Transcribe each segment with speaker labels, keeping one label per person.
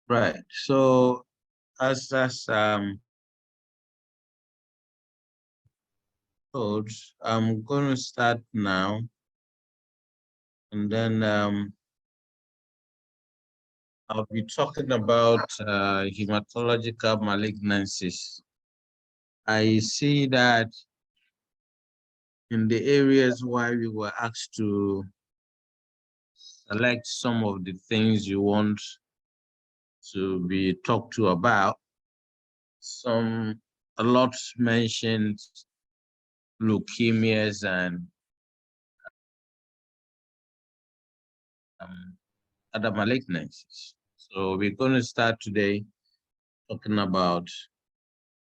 Speaker 1: Right. So as told, I'm going to start now, and then I'll be talking about hematological malignancies. I see that in the areas where we were asked to select some of the things you want to be talked to about, a lot mentioned leukemias and um, other malignancies. So we're going to start today talking about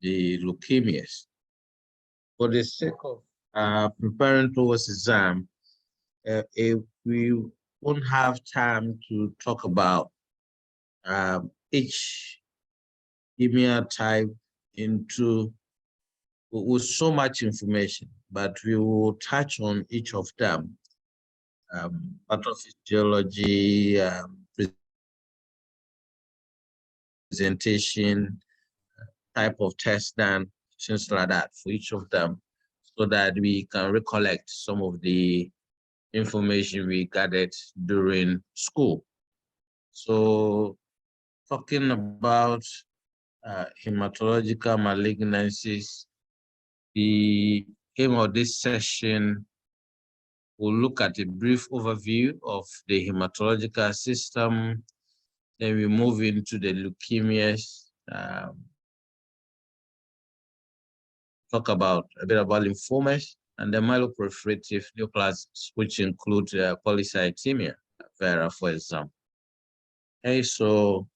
Speaker 1: the leukemias. For the sake of preparing towards exam, if we won't have time to talk about each leukemia type into with so much information, but we will touch on each of them. Pathophysiology, presentation, type of test done, things like that for each of them, so that we can recollect some of the information we gathered during school. So talking about hematological malignancies, the aim of this session will look at a brief overview of the hematological system. Then we move into the leukemias, talk about a bit about lymphomas and the myeloproliferative neoplasms, which include polycythemia vera, for example. Okay, so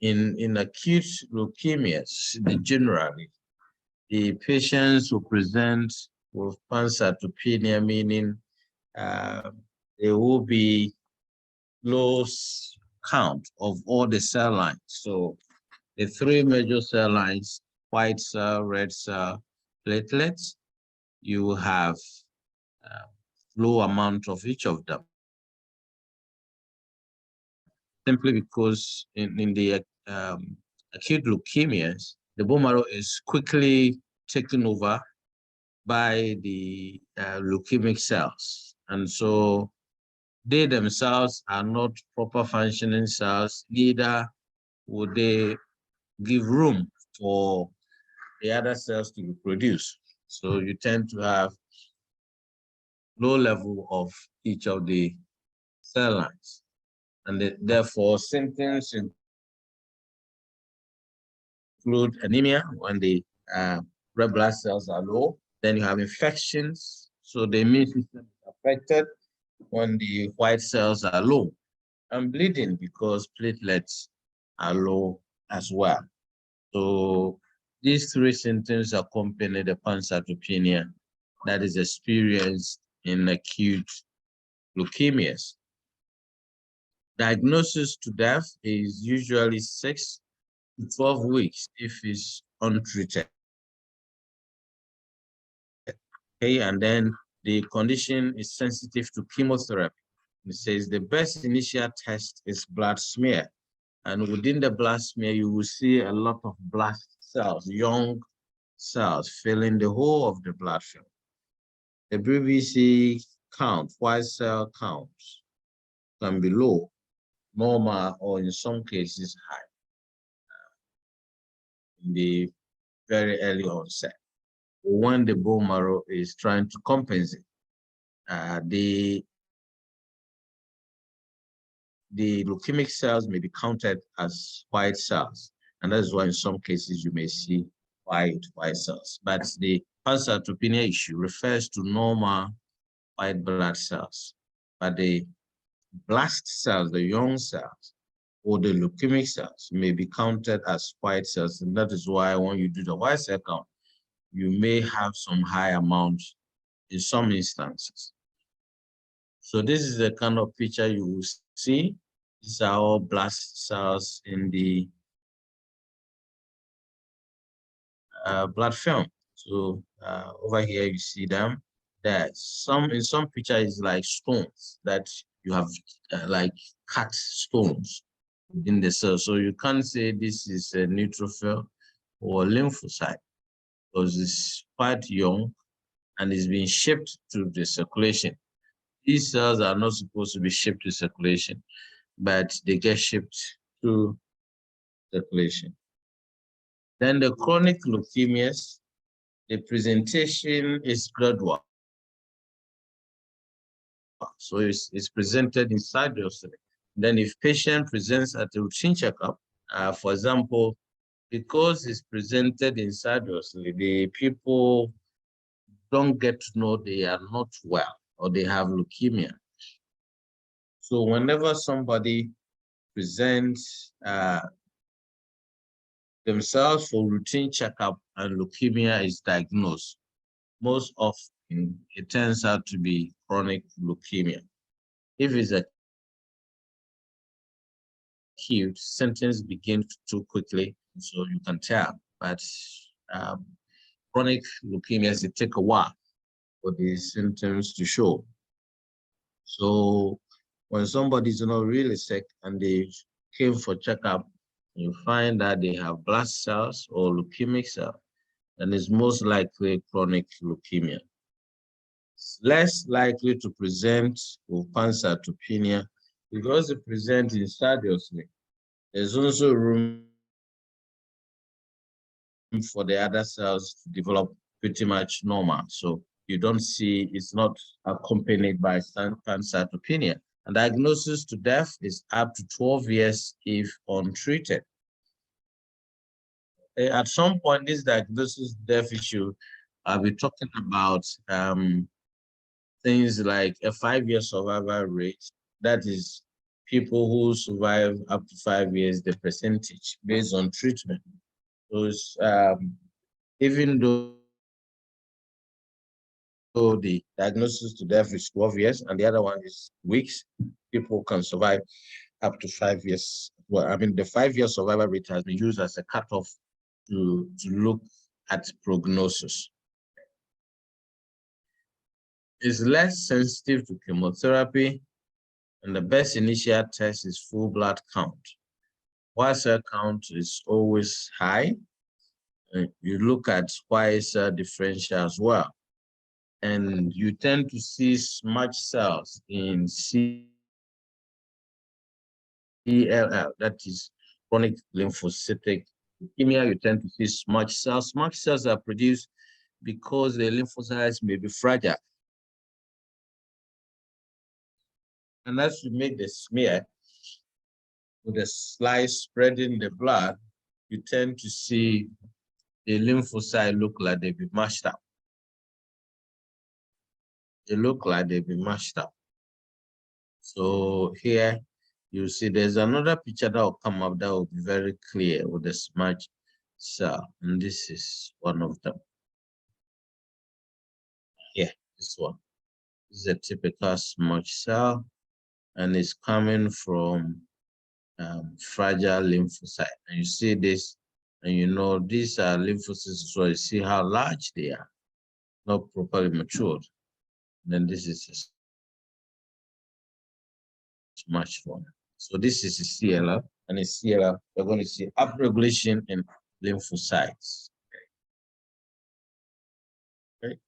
Speaker 1: in acute leukemias, generally, the patients who present with pancytopenia, meaning there will be low count of all the cell lines. So the three major cell lines, white cell, red cell, platelets, you will have low amount of each of them. Simply because in the acute leukemias, the bone marrow is quickly taken over by the leukemic cells. And so they themselves are not proper functioning cells, neither would they give room for the other cells to be produced. So you tend to have low level of each of the cell lines. And therefore, symptoms include anemia when the red blood cells are low. Then you have infections. So the immune system is affected when the white cells are low. And bleeding because platelets are low as well. So these three symptoms accompany the pancytopenia that is experienced in acute leukemias. Diagnosis to death is usually 6 to 12 weeks if it's untreated. Okay, and then the condition is sensitive to chemotherapy. It says the best initial test is blood smear. And within the blood smear, you will see a lot of blast cells, young cells filling the whole of the blood film. The BBC count, white cell counts, can be low, normal, or in some cases high in the very early onset, when the bone marrow is trying to compensate. The leukemic cells may be counted as white cells, and that's why in some cases you may see white cells. But the pancytopenia issue refers to normal white blood cells. But the blast cells, the young cells, or the leukemic cells may be counted as white cells, and that is why when you do the white cell count, you may have some high amounts in some instances. So this is the kind of picture you will see. These are all blast cells in the blood film. So over here you see them. In some pictures is like stones that you have like cut stones in the cell. So you can't say this is a neutrophil or lymphocyte because it's quite young and is being shipped to the circulation. These cells are not supposed to be shipped to circulation, but they get shipped to circulation. Then the chronic leukemias, the presentation is gradual. So it's presented insidiously. Then if patient presents at a routine checkup, for example, because it's presented insidiously, the people don't get to know they are not well or they have leukemia. So whenever somebody presents themselves for routine checkup and leukemia is diagnosed, most often it turns out to be chronic leukemia. If it's acute, symptoms begin too quickly, so you can tell. But chronic leukemias, it takes a while for the symptoms to show. So when somebody's not really sick and they came for checkup, you find that they have blast cells or leukemic cells, and it's most likely chronic leukemia. It's less likely to present with pancytopenia because it presents insidiously. There's also room for the other cells to develop pretty much normal. So you don't see, it's not accompanied by pancytopenia. And diagnosis to death is up to 12 years if untreated. At some point, this diagnosis death issue, I'll be talking about things like a 5-year survival rate. That is people who survive up to 5 years, the percentage based on treatment. Those, even though the diagnosis to death is 12 years and the other one is weeks, people can survive up to 5 years. Well, I mean, the 5-year survival rate has been used as a cutoff to look at prognosis. It's less sensitive to chemotherapy, and the best initial test is full blood count. White cell count is always high. You look at white cell differential as well, and you tend to see smudge cells in CLL, that is chronic lymphocytic leukemia. You tend to see smudge cells. Smudge cells are produced because the lymphocytes may be fragile. And as you make the smear with a slice spreading the blood, you tend to see the lymphocyte look like they've been mashed up. They look like they've been mashed up. So here you see there's another picture that will come up that will be very clear with the smudge cell. And this is one of them. Yeah, this one. This is a typical smudge cell, and it's coming from fragile lymphocyte. And you see this, and you know these are lymphocytes, so you see how large they are, not properly matured. And then this is a smudge form. So this is a CLL, and in CLL, we're going to see upregulation in lymphocytes. Okay.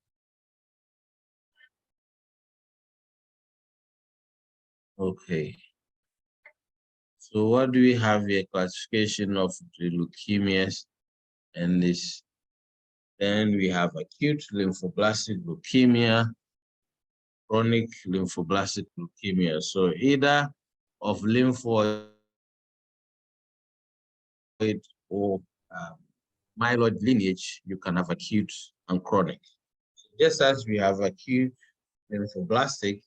Speaker 1: Okay. So what do we have here? Classification of the leukemias, and this. Then we have acute lymphoblastic leukemia, chronic lymphoblastic leukemia. So either of lymphoid or myeloid lineage, you can have acute and chronic. Just as we have acute lymphoblastic,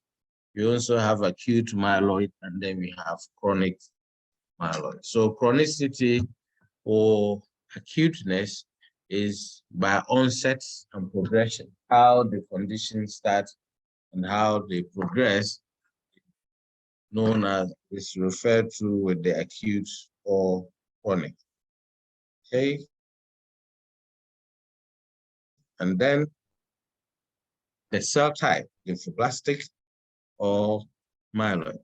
Speaker 1: we also have acute myeloid, and then we have chronic myeloid. So chronicity or acuteness is by onset and progression, how the condition starts and how they progress, known as, is referred to with the acute or chronic. Okay. And then the cell type, lymphoblastic or myeloid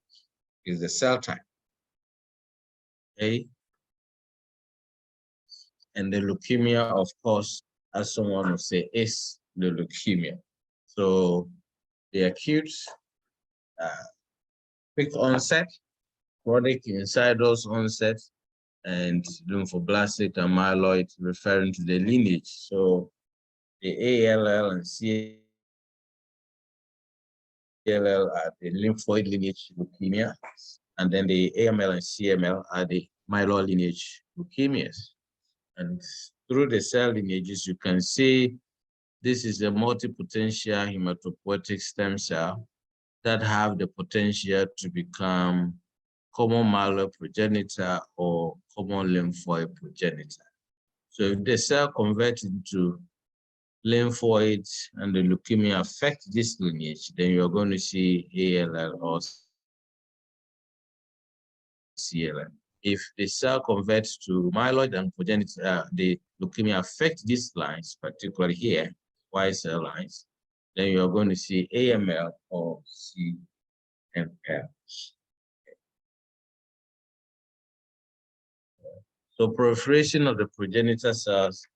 Speaker 1: is the cell type. Okay. And the leukemia, of course, as someone would say, is the leukemia. So the acute, quick onset, chronic insiders onset, and lymphoblastic and myeloid, referring to the lineage. So the ALL and CLL are the lymphoid lineage leukemia, and then the AML and CML are the myeloid lineage leukemias. And through the cell lineages, you can see this is a multipotential hematopoietic stem cell that have the potential to become common myeloid progenitor or common lymphoid progenitor. So if the cell converts into lymphoids and the leukemia affect this lineage, then you're going to see ALL or CLL. If the cell converts to myeloid and progenitor, the leukemia affect these lines, particularly here, white cell lines, then you're going to see AML or CML. So proliferation of the progenitor cells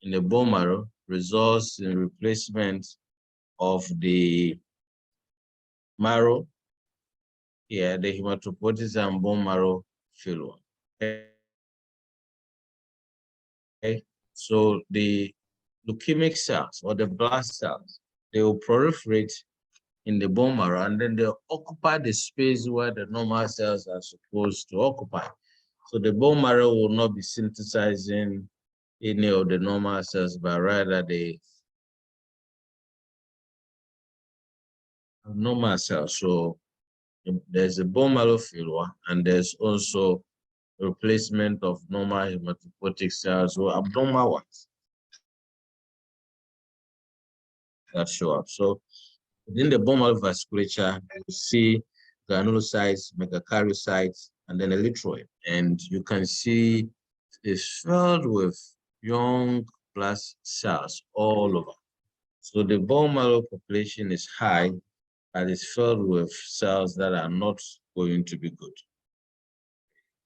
Speaker 1: in the bone marrow results in replacement of the marrow here, the hematopoiesis and bone marrow failure. Okay. So the leukemic cells or the blast cells, they will proliferate in the bone marrow, and then they'll occupy the space where the normal cells are supposed to occupy. So the bone marrow will not be synthesizing any of the normal cells, but rather the normal cells. So there's a bone marrow failure, and there's also replacement of normal hematopoietic cells or abnormal ones that show up. So within the bone marrow vasculature, you see granulocytes, megakaryocytes, and then erythroid. And you can see it's filled with young blast cells all over. So the bone marrow population is high, and it's filled with cells that are not going to be good.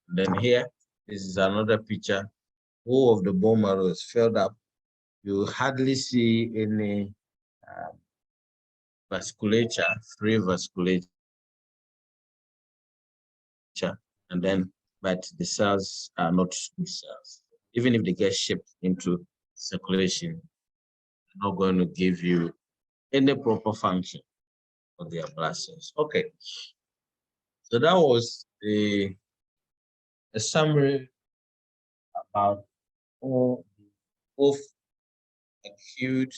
Speaker 1: Then here, this is another picture. All of the bone marrow is filled up. You hardly see any vasculature, free vasculature, and then, but the cells are not good cells. Even if they get shipped into circulation, they're not going to give you any proper function of their blood cells. Okay, so that was a summary about both acute,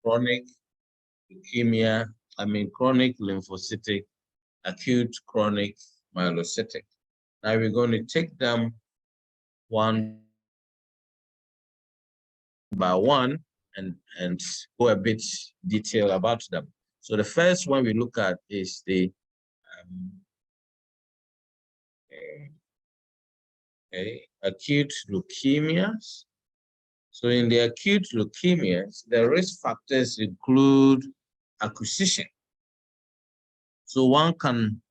Speaker 1: chronic leukemia, chronic lymphocytic, acute, chronic myelocytic. Now we're going to take them one by one and go a bit detail about them. So the first one we look at is the acute leukemias. So in the acute leukemias, the risk factors include acquisition. So one can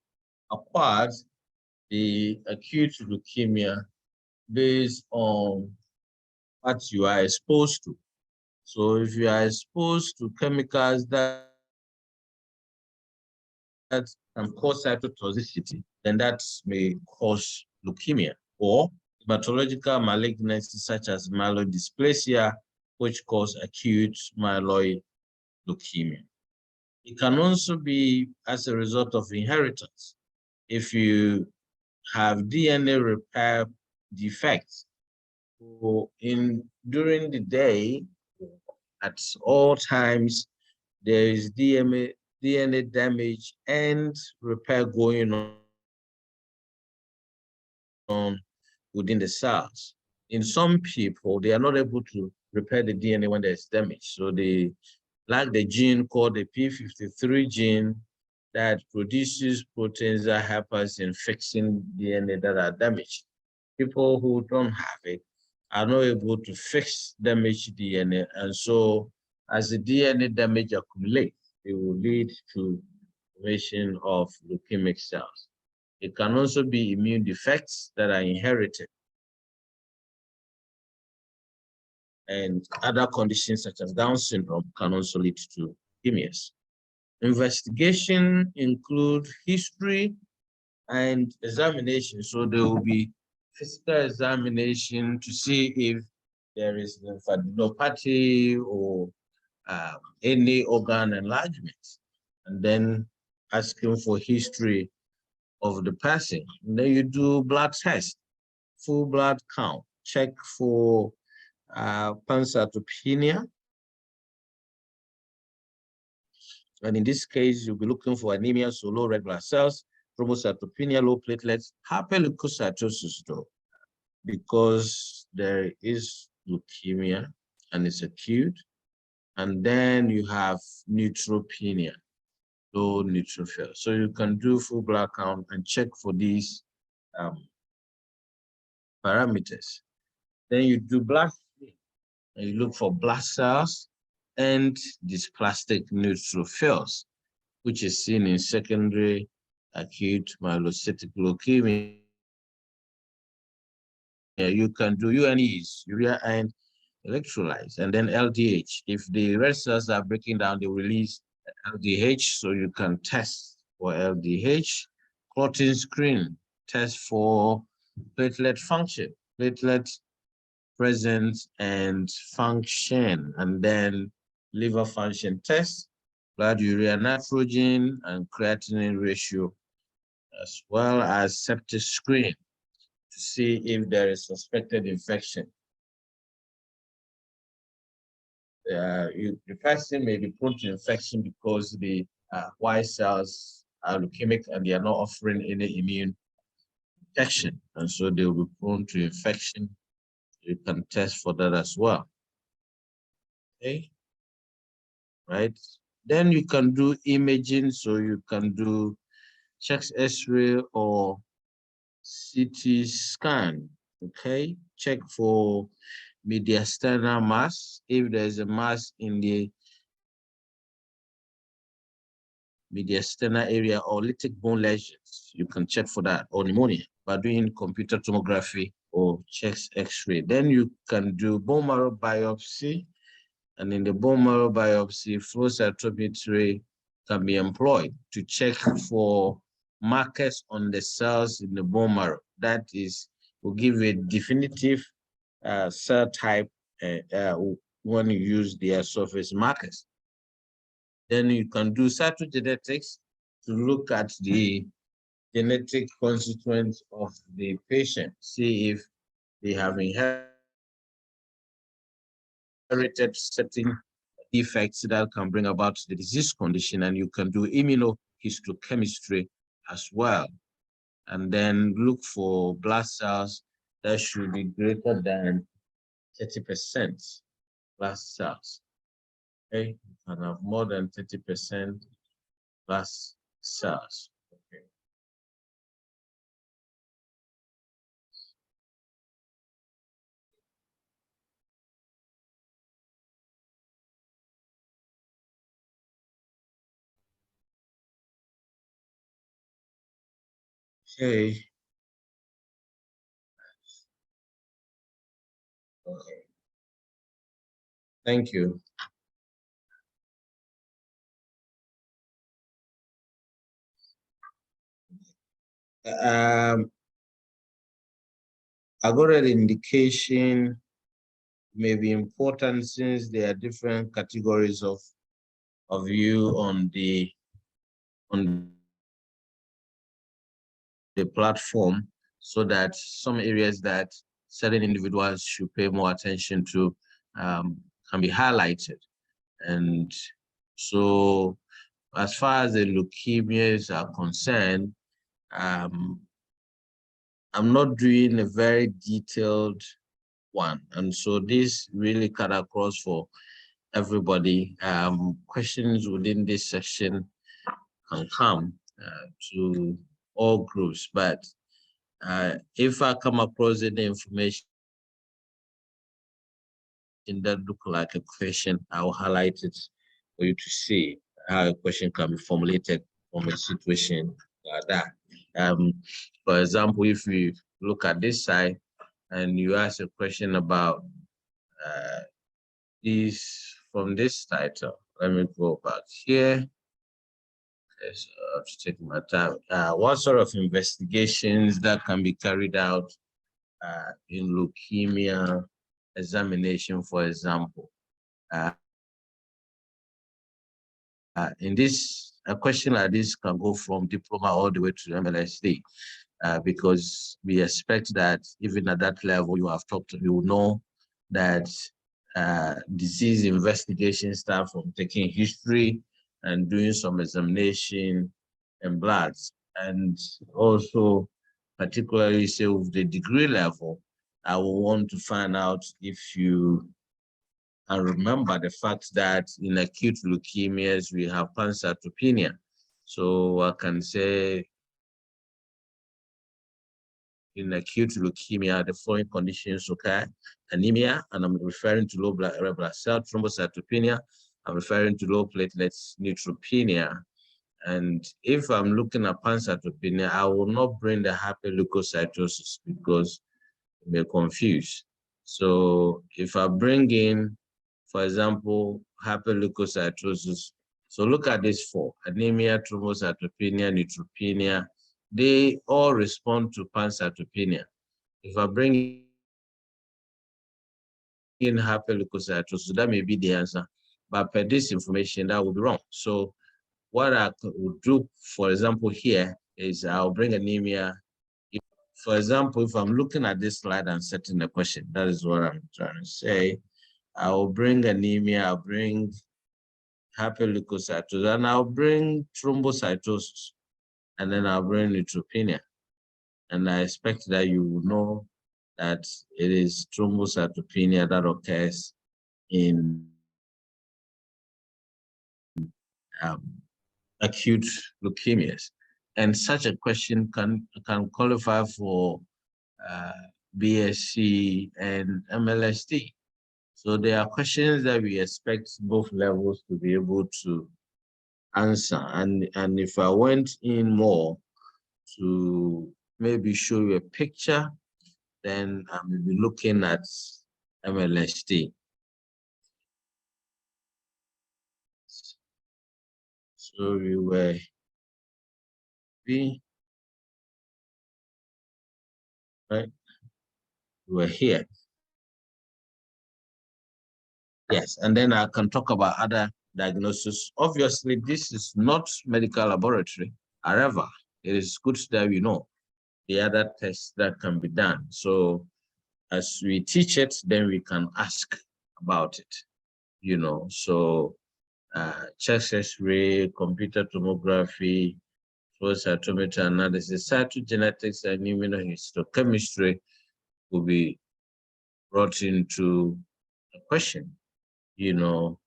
Speaker 1: acquire the acute leukemia based on what you are exposed to. So if you are exposed to chemicals that can cause cytotoxicity, then that may cause leukemia, or hematological malignancies such as myelodysplasia, which cause acute myeloid leukemia. It can also be as a result of inheritance. If you have DNA repair defects, so during the day, at all times, there is DNA damage and repair going on within the cells. In some people, they are not able to repair the DNA when there's damage. So they lack the gene called the p53 gene that produces proteins that help us in fixing DNA that are damaged. People who don't have it are not able to fix damaged DNA. And so as the DNA damage accumulates, it will lead to formation of leukemic cells. It can also be immune defects that are inherited, and other conditions such as Down syndrome can also lead to leukemias. Investigation include history and examination. So there will be physical examination to see if there is lymphadenopathy or any organ enlargement, and then asking for history of the person. And then you do blood test, full blood count, check for pancytopenia. And in this case, you'll be looking for anemia, so low red blood cells, thrombocytopenia, low platelets, hyperleukocytosis though, because there is leukemia and it's acute. And then you have neutropenia, low neutrophil. So you can do full blood count and check for these parameters. Then you do blood and you look for blood cells and dysplastic neutrophils, which is seen in secondary acute myelocytic leukemia. You can do UNEs, urea iron electrolytes, and then LDH. If the red cells are breaking down, they release LDH, so you can test for LDH. Clotting screen, test for platelet function, platelet presence and function, and then liver function test, blood urea nitrogen and creatinine ratio, as well as septic screen to see if there is suspected infection. The person may be prone to infection because the white cells are leukemic and they are not offering any immune protection, and so they will be prone to infection. You can test for that as well. Okay, right? Then you can do imaging, so you can do chest X-ray or CT scan. Okay, check for mediastinal mass. If there's a mass in the mediastinal area or lytic bone lesions, you can check for that, or pneumonia by doing computer tomography or chest X-ray. Then you can do bone marrow biopsy, and in the bone marrow biopsy, flow cytometry can be employed to check for markers on the cells in the bone marrow. That is, will give a definitive cell type when you use their surface markers. Then you can do cytogenetics to look at the genetic constituents of the patient, see if they have inherited certain defects that can bring about the disease condition, and you can do immunohistochemistry as well. And then look for blood cells that should be greater than 30% blood cells. Okay, you can have more than 30% blood cells. Okay. Okay. Okay. Thank you. I got an indication may be important since there are different categories of you on the platform, so that some areas that certain individuals should pay more attention to can be highlighted. And so as far as the leukemias are concerned, I'm not doing a very detailed one. And so this really cut across for everybody. Questions within this section can come to all groups, but if I come across any information that look like a question, I'll highlight it for you to see how a question can be formulated from a situation like that. For example, if we look at this side and you ask a question about this from this title, let me go back here. Yes, I have to take my time. What sort of investigations that can be carried out in leukemia examination, for example? In this, a question like this can go from diploma all the way to MLSD, because we expect that even at that level, you know that disease investigation start from taking history and doing some examination and bloods. And also, particularly say with the degree level, I will want to find out if you and remember the fact that in acute leukemias, we have pancytopenia. So I can say in acute leukemia, the following conditions occur: anemia, and I'm referring to low red blood cell, thrombocytopenia, I'm referring to low platelets, neutropenia. And if I'm looking at pancytopenia, I will not bring the hyperleukocytosis because it may confuse. So if I bring in, for example, hyperleukocytosis, so look at this four: anemia, thrombocytopenia, neutropenia. They all respond to pancytopenia. If I bring in hyperleukocytosis, that may be the answer. But per this information, that would be wrong. So what I would do, for example, here is I'll bring anemia. For example, if I'm looking at this slide and setting the question, that is what I'm trying to say. I will bring anemia, I'll bring hyperleukocytosis, and I'll bring thrombocytosis, and then I'll bring neutropenia. And I expect that you will know that it is thrombocytopenia that occurs in acute leukemias. And such a question can qualify for BSc and MLSD. So there are questions that we expect both levels to be able to answer. And if I went in more to maybe show you a picture, then I will be looking at MLSD. So we were right? We were here. Yes, and then I can talk about other diagnosis. Obviously, this is not medical laboratory. However, it is good that we know the other tests that can be done. So as we teach it, then we can ask about it, you know. So chest X-ray, computer tomography, flow cytometry analysis, cytogenetics, and immunohistochemistry will be brought into a question, you know.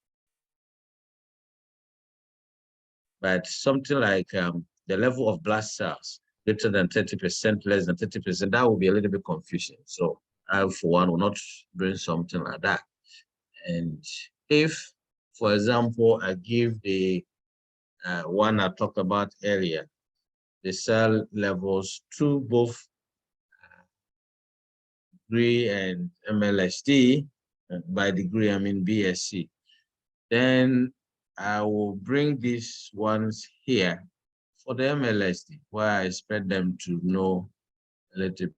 Speaker 1: But something like the level of blood cells greater than 30%, less than 30%, that will be a little bit confusing. So I, for one, will not bring something like that. And if, for example, I give the one I talked about earlier, the cell levels to both degree and MLSD, by degree I mean BSc, then I will bring these ones here for the MLSD, where I expect them to know a little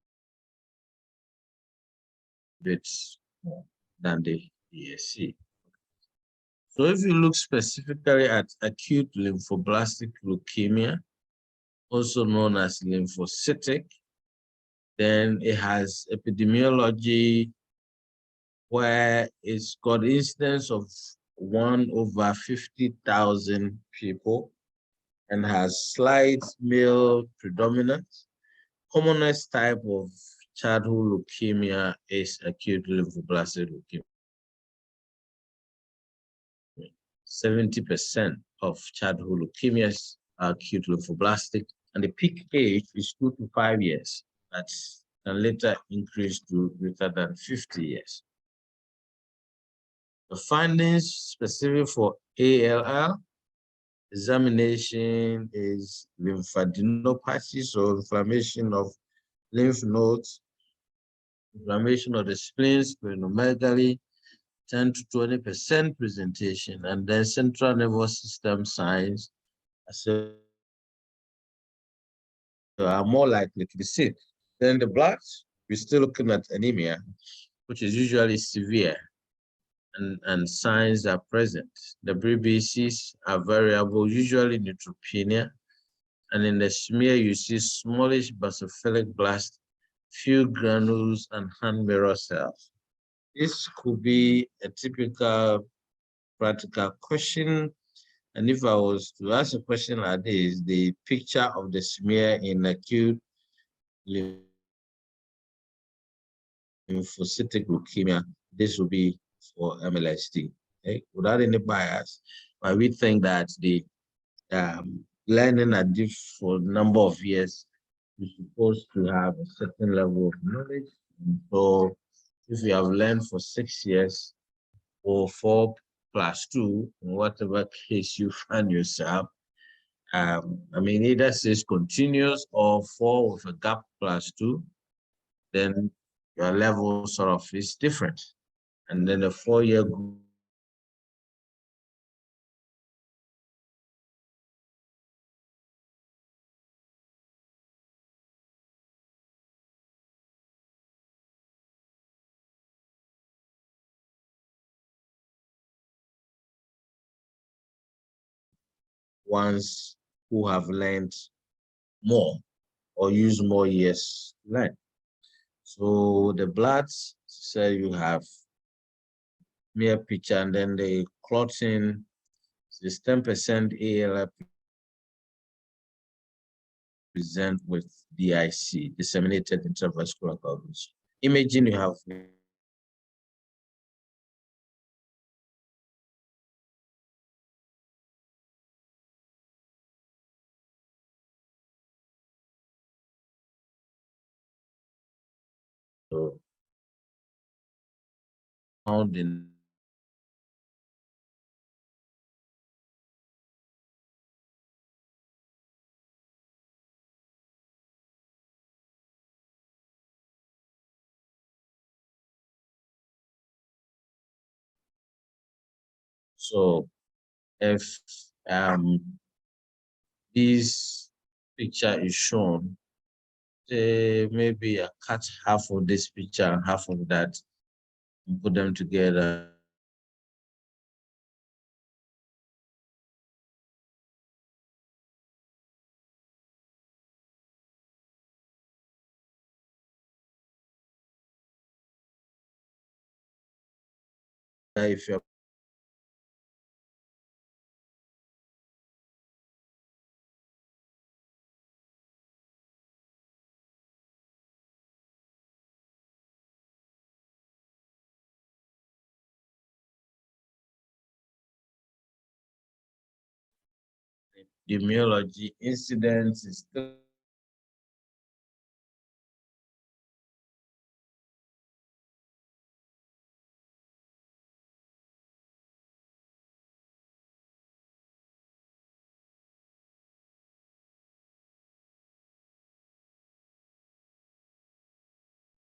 Speaker 1: bit more than the BSc. So if you look specifically at acute lymphoblastic leukemia, also known as lymphocytic, then it has epidemiology where it's got incidence of 1/50,000 people and has slight male predominance. Commonest type of childhood leukemia is acute lymphoblastic leukemia. 70% of childhood leukemias are acute lymphoblastic, and the peak age is 2 to 5 years. That can later increase to greater than 50 years. The findings specific for ALL examination is lymphadenopathy, so inflammation of lymph nodes, inflammation of the spleen, splenomegaly, 10 to 20% presentation, and then central nervous system signs are more likely to be seen. Then the blood, we're still looking at anemia, which is usually severe, and signs are present. The BBCs are variable, usually neutropenia, and in the smear you see smallish basophilic blast, few granules, and hand mirror cells. This could be a typical practical question. And if I was to ask a question like this, the picture of the smear in acute lymphocytic leukemia, this will be for MLSD. Okay? Without any bias, but we think that the learning at this for a number of years, you're supposed to have a certain level of knowledge. And so if you have learned for 6 years or 4+2, in whatever case you find yourself, I mean, either 6 continuous or 4 with a gap +2, then your level sort of is different. And then the 4-year group ones who have learned more or use more years to learn. So the bloods say you have mere picture, and then the clotting is 10% ALL present with DIC, disseminated intravascular coagulation. Imaging, you have found in so if this picture is shown, maybe I cut half of this picture and half of that and put them together. If you're epidemiology incidence is still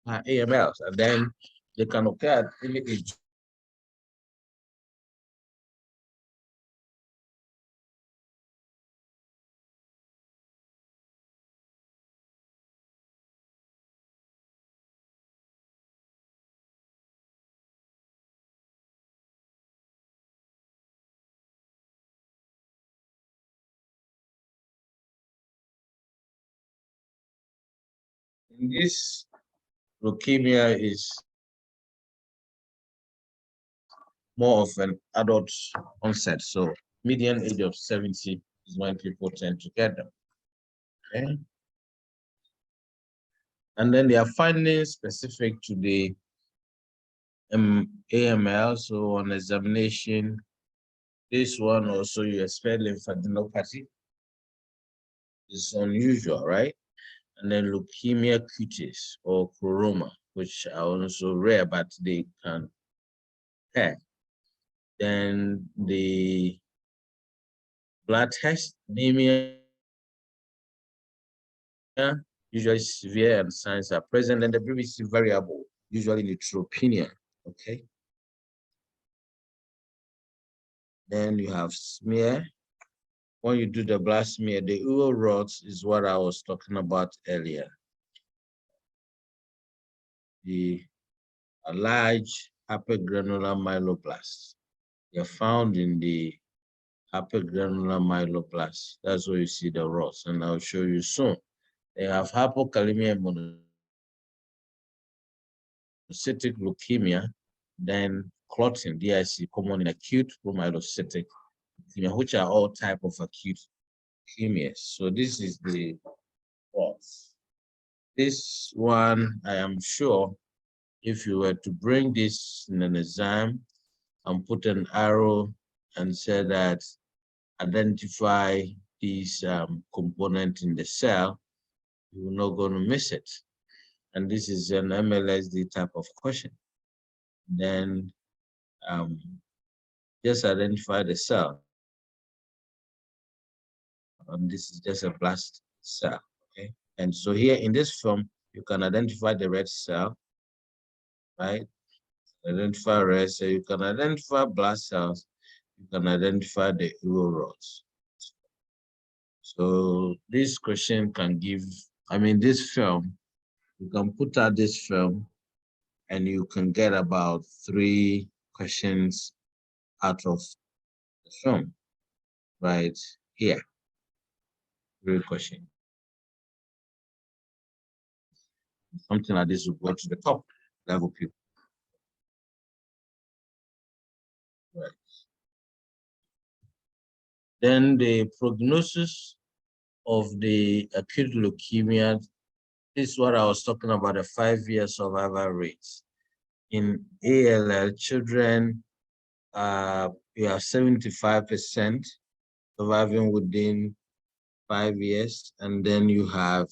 Speaker 1: AMLs, and then they can occur at any age. In this, leukemia is more of an adult onset, so median age of 70 is when people tend to get them. Okay? And then there are findings specific to the AML. So on examination, this one also you expect lymphadenopathy. It's unusual, right? And then leukemia cutis or chloroma, which are also rare, but they can occur. Then the blood test, anemia, usually severe and signs are present, and the baby is variable, usually neutropenia. Okay. Then you have smear. When you do the blood smear, the oral rods is what I was talking about earlier. The large hypergranular myeloblasts. They're found in the hypergranular myeloblasts. That's where you see the rods, and I'll show you soon. They have hypokalemia and monocytic leukemia, then clotting, DIC, common in acute promyelocytic leukemia, which are all type of acute leukemias. So this is the rods. This one, I am sure, if you were to bring this in an exam and put an arrow and say that identify this component in the cell, you're not going to miss it. And this is an MLSD type of question. Then just identify the cell. And this is just a blast cell, okay? And so here in this film, you can identify the red cell, right? Identify red cell, you can identify blast cells, you can identify the rods. So this question can give, this film, you can put out this film and you can get about 3 questions out of the film, right here. 3 questions. Something like this will go to the top level people. Right. Then the prognosis of the acute leukemia, this is what I was talking about, the 5-year survival rates. In ALL, children, you have 75% surviving within 5 years, and then you have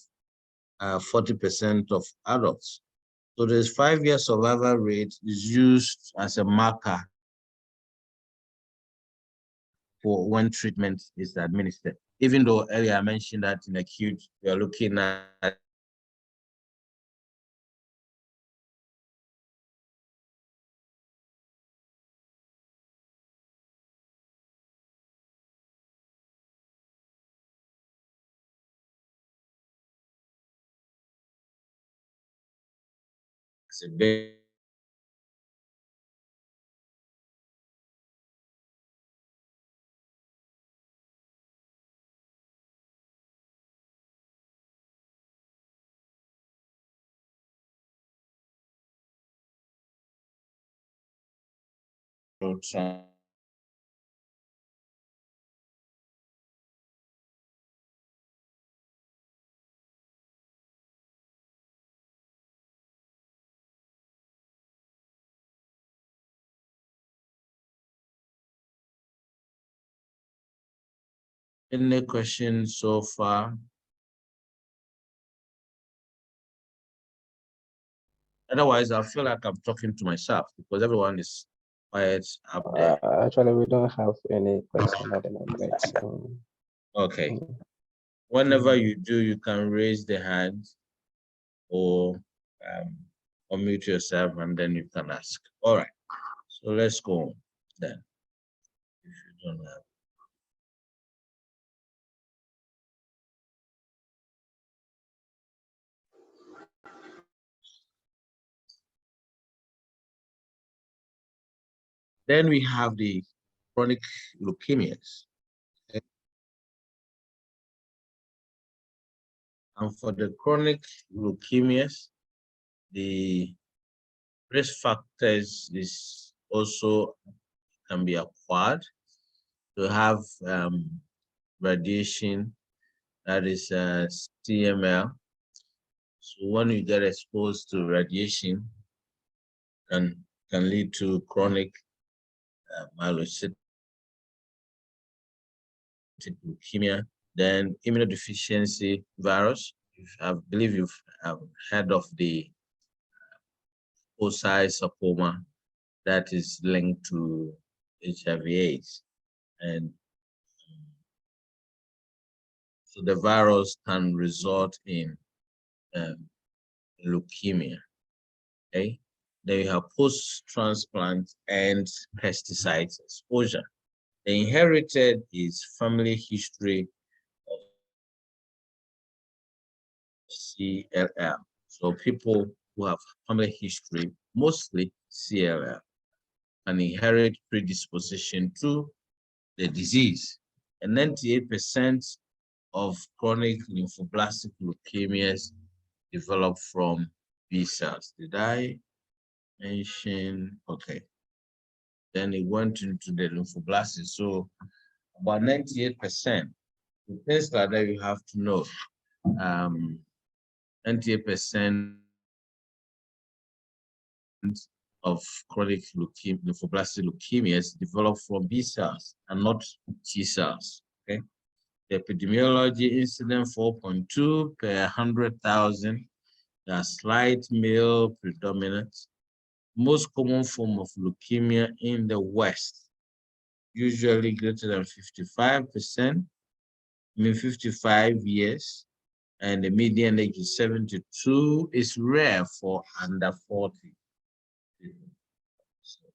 Speaker 1: 40% of adults. So this 5-year survival rate is used as a marker for when treatment is administered. Even though earlier I mentioned that in acute, we are looking at a very time. Any questions so far? Otherwise, I feel like I'm talking to myself because everyone is quiet up there.
Speaker 2: Actually, we don't have any question at the moment. So,
Speaker 1: okay. Whenever you do, you can raise the hand or unmute yourself and then you can ask. All right. So let's go on then. If you don't have. Then we have the chronic leukemias. Okay. And for the chronic leukemias, the risk factors is also can be acquired to have radiation, that is CML. So when you get exposed to radiation, can lead to chronic myelocytic leukemia. Then immunodeficiency virus. I believe you've heard of the foci sarcoma that is linked to HIV/AIDS, and So the virus can result in leukemia. Okay. Then you have post-transplant and pesticides exposure. The inherited is family history of CLL. So people who have family history, mostly CLL, can inherit predisposition to the disease. And 98% of chronic lymphoblastic leukemias develop from B cells. Did I mention? Okay. Then it went into the lymphoblasts. So about 98%. The things like that you have to know. 98% of chronic lymphoblastic leukemias develop from B cells and not T cells. Okay. The epidemiology incident 4.2 per 100,000. They are slight male predominant. Most common form of leukemia in the West, usually greater than 55%, 55 years, and the median age is 72. Is rare for under 40. So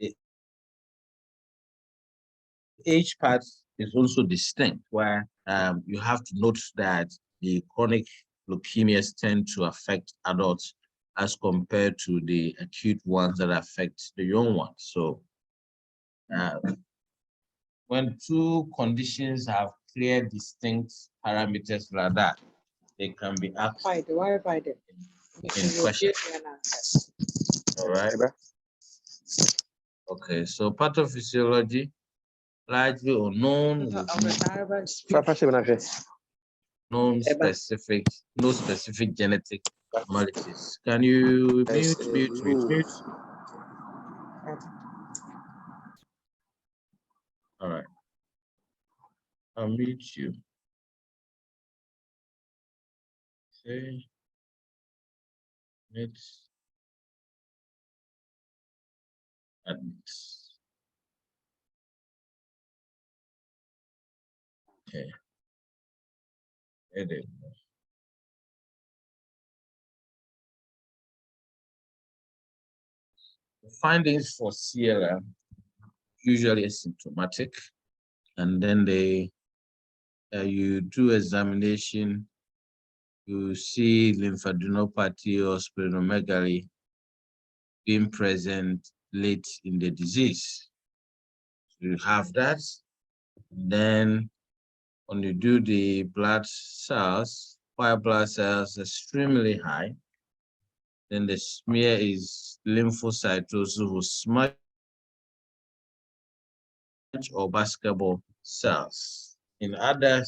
Speaker 1: the age part is also distinct, where you have to note that the chronic leukemias tend to affect adults as compared to the acute ones that affect the young ones. So when two conditions have clear, distinct parameters like that, they can be asked in question. All right. Okay, so pathophysiology, largely unknown, no specific genetic abnormalities. Can you mute? All right, I'll mute you. Okay, let's admit. Okay, edit. The findings for CLM usually asymptomatic, and then you do examination, you see lymphadenopathy or splenomegaly being present late in the disease. So you have that. Then when you do the blood cells, white blood cells extremely high, then the smear is lymphocytosis with smudge or basketball cells. In other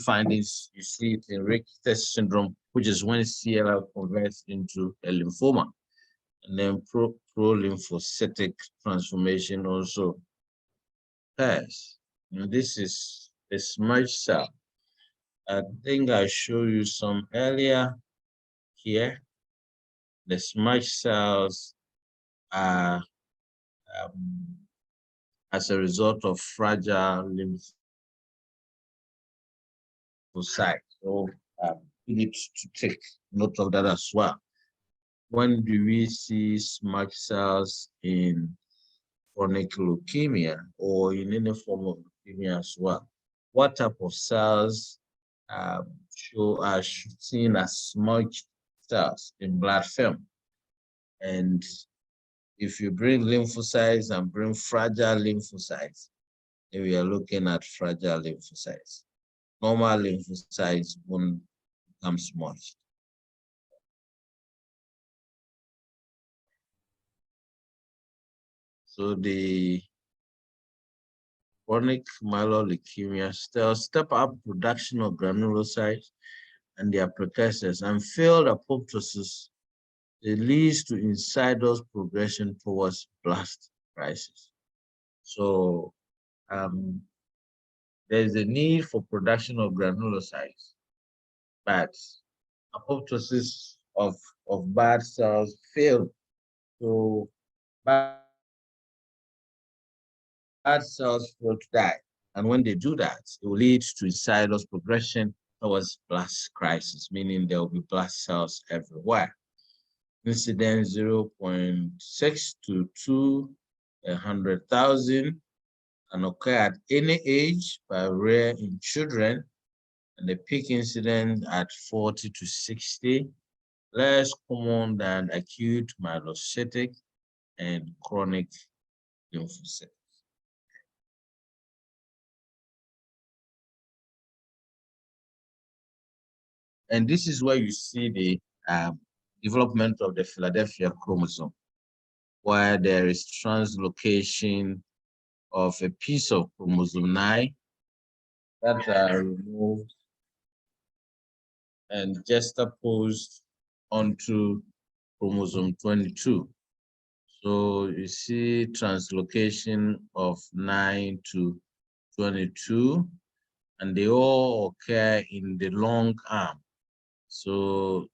Speaker 1: findings, you see it in Richter's syndrome, which is when CLL converts into a lymphoma. And then pro-lymphocytic transformation also occurs. And this is a smudge cell. I think I showed you some earlier here. The smudge cells are as a result of fragile lymphocytes. So we need to take note of that as well. When do we see smudge cells in chronic leukemia or in any form of leukemia as well? What type of cells are seen as smudge cells in blood film? And if you bring lymphocytes and bring fragile lymphocytes, then we are looking at fragile lymphocytes. Normal lymphocytes won't become smudged. So the chronic myeloid leukemia cells step up production of granulocytes and their precursors, and failed apoptosis, it leads to insidious progression towards blast crisis. So there's a need for production of granulocytes, but apoptosis of bad cells fail. So bad cells will die. And when they do that, it will lead to insidious progression towards blast crisis, meaning there will be blast cells everywhere. Incidence 0.6 to 2 100,000 and occur at any age, but rare in children, and the peak incidence at 40 to 60, less common than acute myelocytic and chronic lymphocytic. And this is where you see the development of the Philadelphia chromosome, where there is translocation of a piece of chromosome 9 that are removed and juxtaposed onto chromosome 22. So you see translocation of 9 to 22, and they all occur in the long arm. So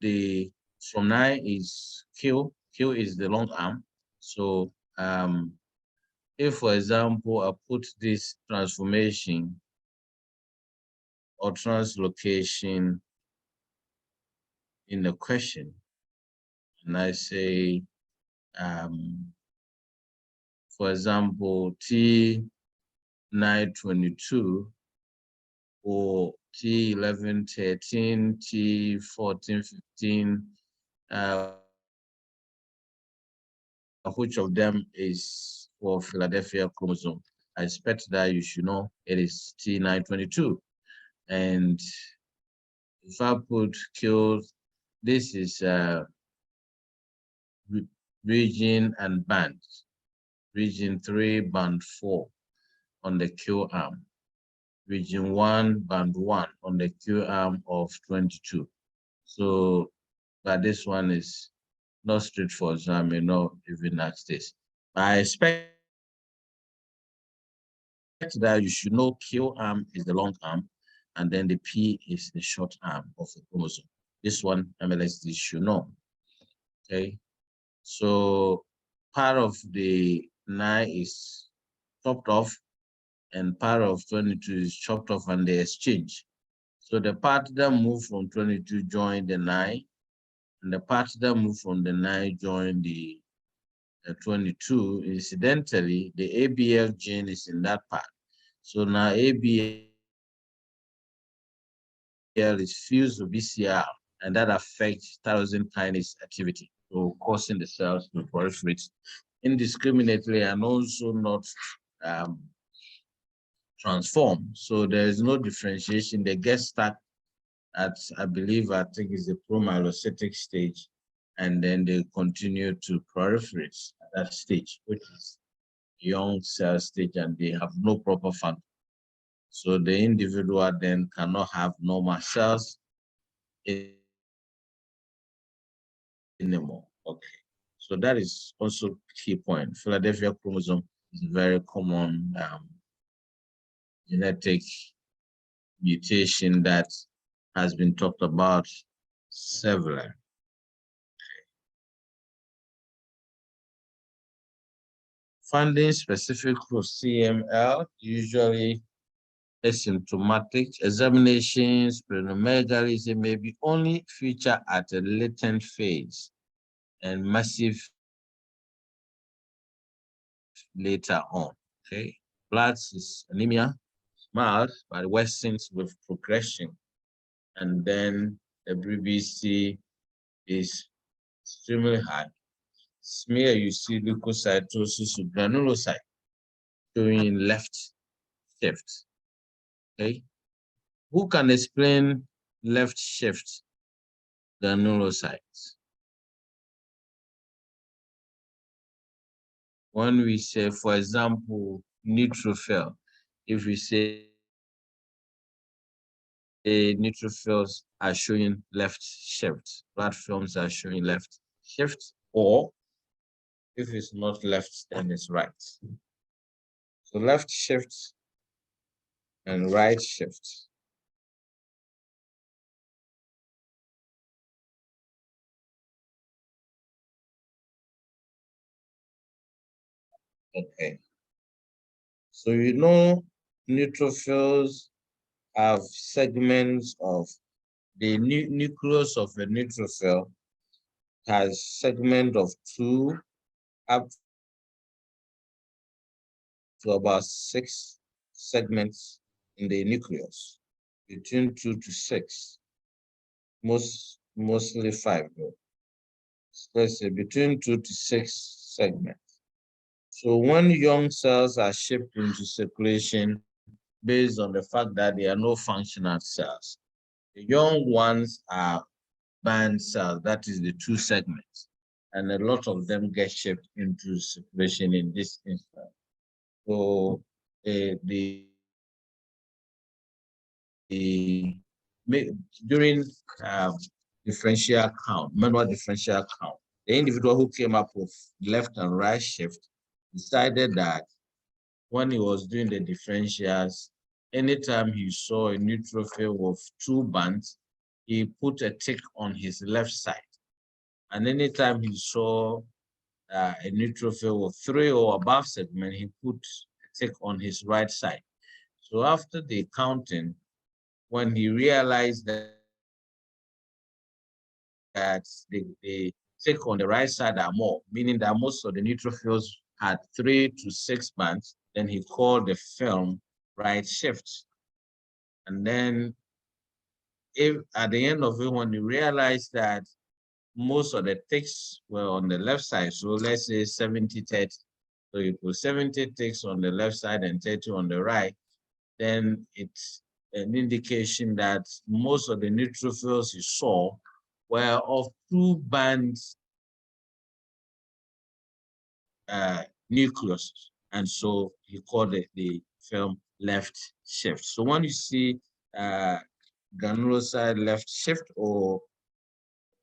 Speaker 1: the from 9 is Q is the long arm. So if, for example, I put this transformation or translocation in the question, and I say, for example, T922 or T1113, T1415, which of them is for Philadelphia chromosome? I expect that you should know it is T922. And if I put Q, this is region and band. Region 3, band 4 on the Q arm. Region 1, band 1 on the Q arm of 22. So, but this one is not straightforward, so I may not even ask this. I expect that you should know Q arm is the long arm, and then the P is the short arm of the chromosome. This one, MLSD should know. Okay, so part of the 9 is chopped off, and part of 22 is chopped off, and they exchange. So the part that moved from 22 join the 9, and the part that moved from the 9 join the 22. Incidentally, the ABL gene is in that part. So now ABL is fused to BCR, and that affects tyrosine kinase activity, so causing the cells to proliferate indiscriminately and also not transform. So there is no differentiation. They get stuck at, I think is the promyelocytic stage, and then they continue to proliferate at that stage, which is young cell stage, and they have no proper function. So the individual then cannot have normal cells anymore. Okay. So that is also key point. Philadelphia chromosome is a very common genetic mutation that has been talked about several. Finding specific for CML, usually asymptomatic. Examinations, splenomegaly may be only feature at a latent phase and massive later on. Okay, blood is anemia, mild, but worsens with progression. And then the BBC is extremely high. Smear, you see leukocytosis of granulocyte showing left shift. Okay, who can explain left shift granulocytes? When we say, for example, neutrophil, if we say neutrophils are showing left shift, blood films are showing left shift, or if it's not left, then it's right. So left shift and right shift. Okay. So you know neutrophils have segments of the nucleus of a neutrophil has segment of 2 up to about 6 segments in the nucleus, between 2 to 6, mostly 5 though. Let's say between 2 to 6 segments. So when young cells are shipped into circulation based on the fact that they are no functional cells, the young ones are band cells, that is the 2 segments, and a lot of them get shipped into circulation in this instance. So during differential count, manual differential count, the individual who came up with left and right shift decided that when he was doing the differentials, anytime he saw a neutrophil with 2 bands, he put a tick on his left side. And anytime he saw a neutrophil with 3 or above segment, he put a tick on his right side. So after the counting, when he realized that the tick on the right side are more, meaning that most of the neutrophils had 3 to 6 bands, then he called the film right shift. And then if at the end of it, when he realized that most of the ticks were on the left side, so let's say 70-30, so you put 70 ticks on the left side and 30 on the right, then it's an indication that most of the neutrophils you saw were of 2 bands nucleus, and so he called it the film left shift. So when you see granulocyte left shift or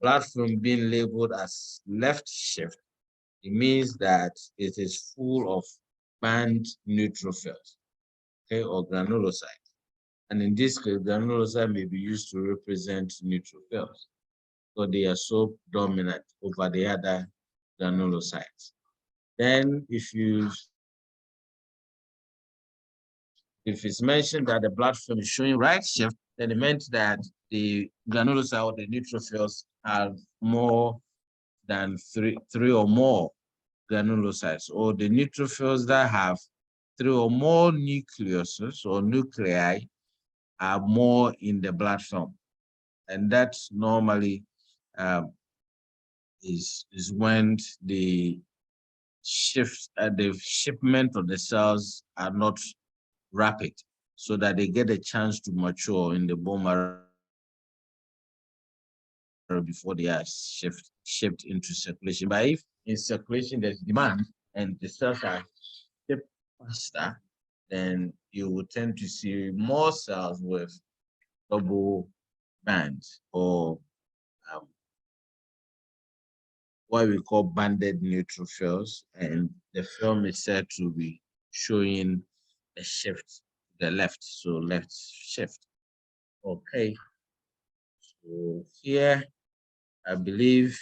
Speaker 1: blood film being labeled as left shift, it means that it is full of band neutrophils, okay, or granulocytes. And in this case, granulocyte may be used to represent neutrophils, so they are so dominant over the other granulocytes. Then if it's mentioned that the blood film is showing right shift, then it meant that the granulocyte or the neutrophils have more than three or more granulocytes, or the neutrophils that have 3 or more nucleuses or nuclei are more in the blood film. And that normally is when the shipment of the cells are not rapid, so that they get a chance to mature in the bone marrow before they are shipped into circulation. But if in circulation there's demand and the cells are shipped faster, then you will tend to see more cells with double bands, or what we call banded neutrophils, and the film is said to be showing a shift to the left, so left shift. Okay, so here I believe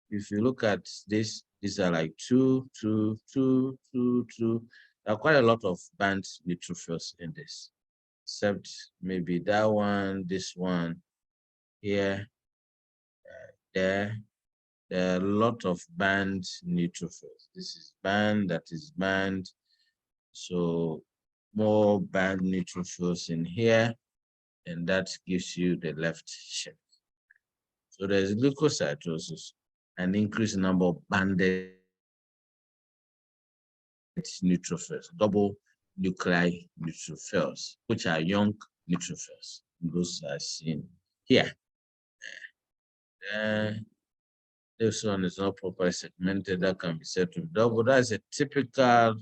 Speaker 1: if you look at this, these are like 2, 2, 2, 2, 2. There are quite a lot of band neutrophils in this, except maybe that one, this one, here, there. There are a lot of band neutrophils. This is band, that is band. So more band neutrophils in here, and that gives you the left shift. So there's leukocytosis, an increased number of banded neutrophils, double nuclei neutrophils, which are young neutrophils. Those are seen here. This one is not properly segmented. That can be said to be double. That's a typical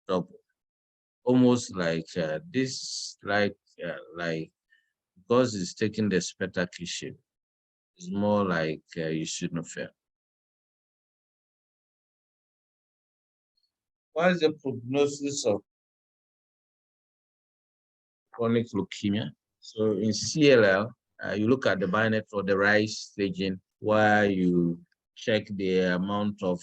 Speaker 1: double, almost like this, like because it's taking the spectacle shape. It's more like you shouldn't fail. What is the prognosis of chronic leukemia? So in CLL, you look at the binary for the right staging, where you check the amount of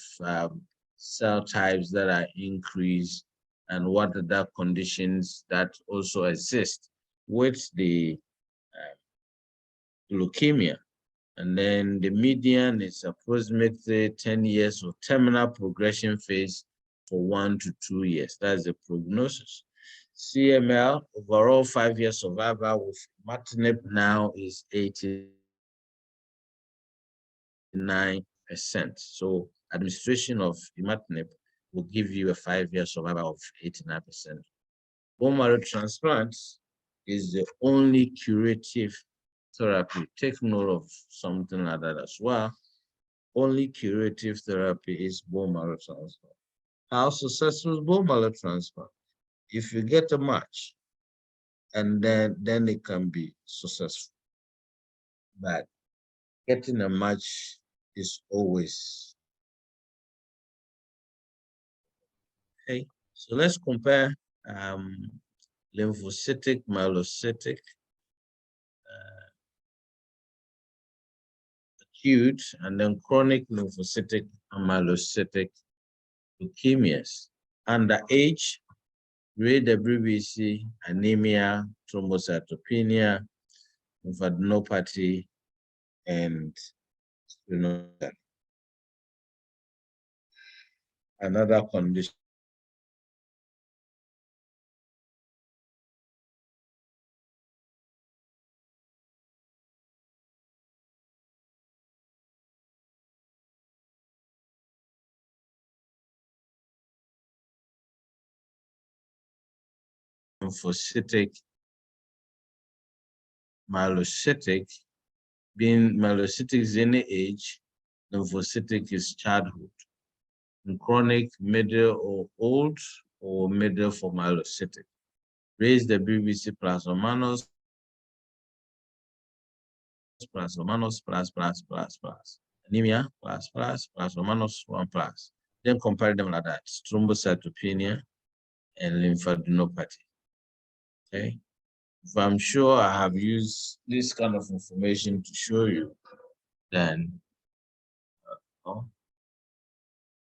Speaker 1: cell types that are increased, and what are the conditions that also exist with the leukemia. And then the median is approximately 10 years of terminal progression phase for 1 to 2 years. That's the prognosis. CML, overall 5-year survival with imatinib now is 89%. So administration of imatinib will give you a 5-year survival of 89%. Bone marrow transplant is the only curative therapy. Take note of something like that as well. Only curative therapy is bone marrow transplant. How successful is bone marrow transplant? If you get a match, and then it can be successful. But getting a match is always okay. So let's compare lymphocytic, myelocytic, acute, and then chronic lymphocytic and myelocytic leukemias. Under age, WBC, anemia, thrombocytopenia, lymphadenopathy, and another condition. Lymphocytic, myelocytic, being myelocytic is any age, lymphocytic is childhood. In chronic, middle or old, or middle for myelocytic. Raise the BBC plus or minus, plus or minus, plus, plus, plus, plus. Anemia, plus, plus, plus or minus, 1 plus. Then compare them like that, thrombocytopenia and lymphadenopathy. Okay. If I'm sure I have used this kind of information to show you, then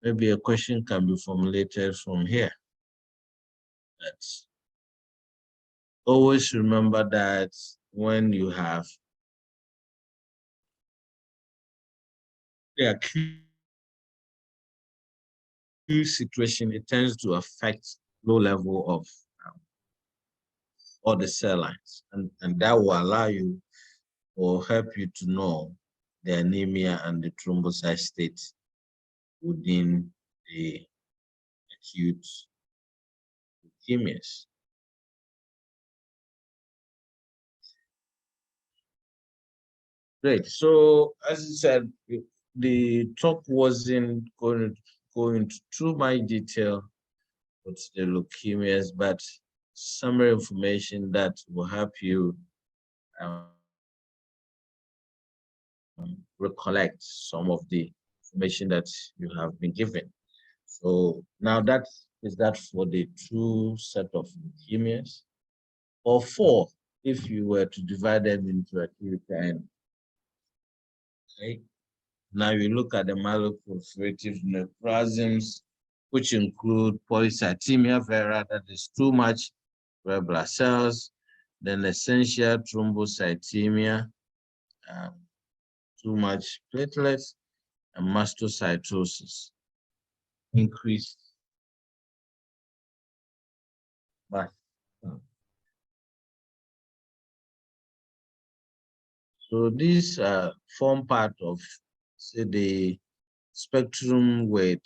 Speaker 1: maybe a question can be formulated from here. But always remember that when you have the acute situation, it tends to affect low level of all the cell lines, and that will allow you or help you to know the anemia and the thrombocyte state within the acute leukemias. Great. So as I said, the talk wasn't going to go into too much detail with the leukemias, but summary information that will help you recollect some of the information that you have been given. So now that is that for the 2 set of leukemias, or 4 if you were to divide them into acute and okay. Now you look at the myeloproliferative neoplasms, which include polycythemia vera, that is too much red blood cells, then essential thrombocythemia, too much platelets, and mastocytosis, increased by. So these form part of, say, the spectrum with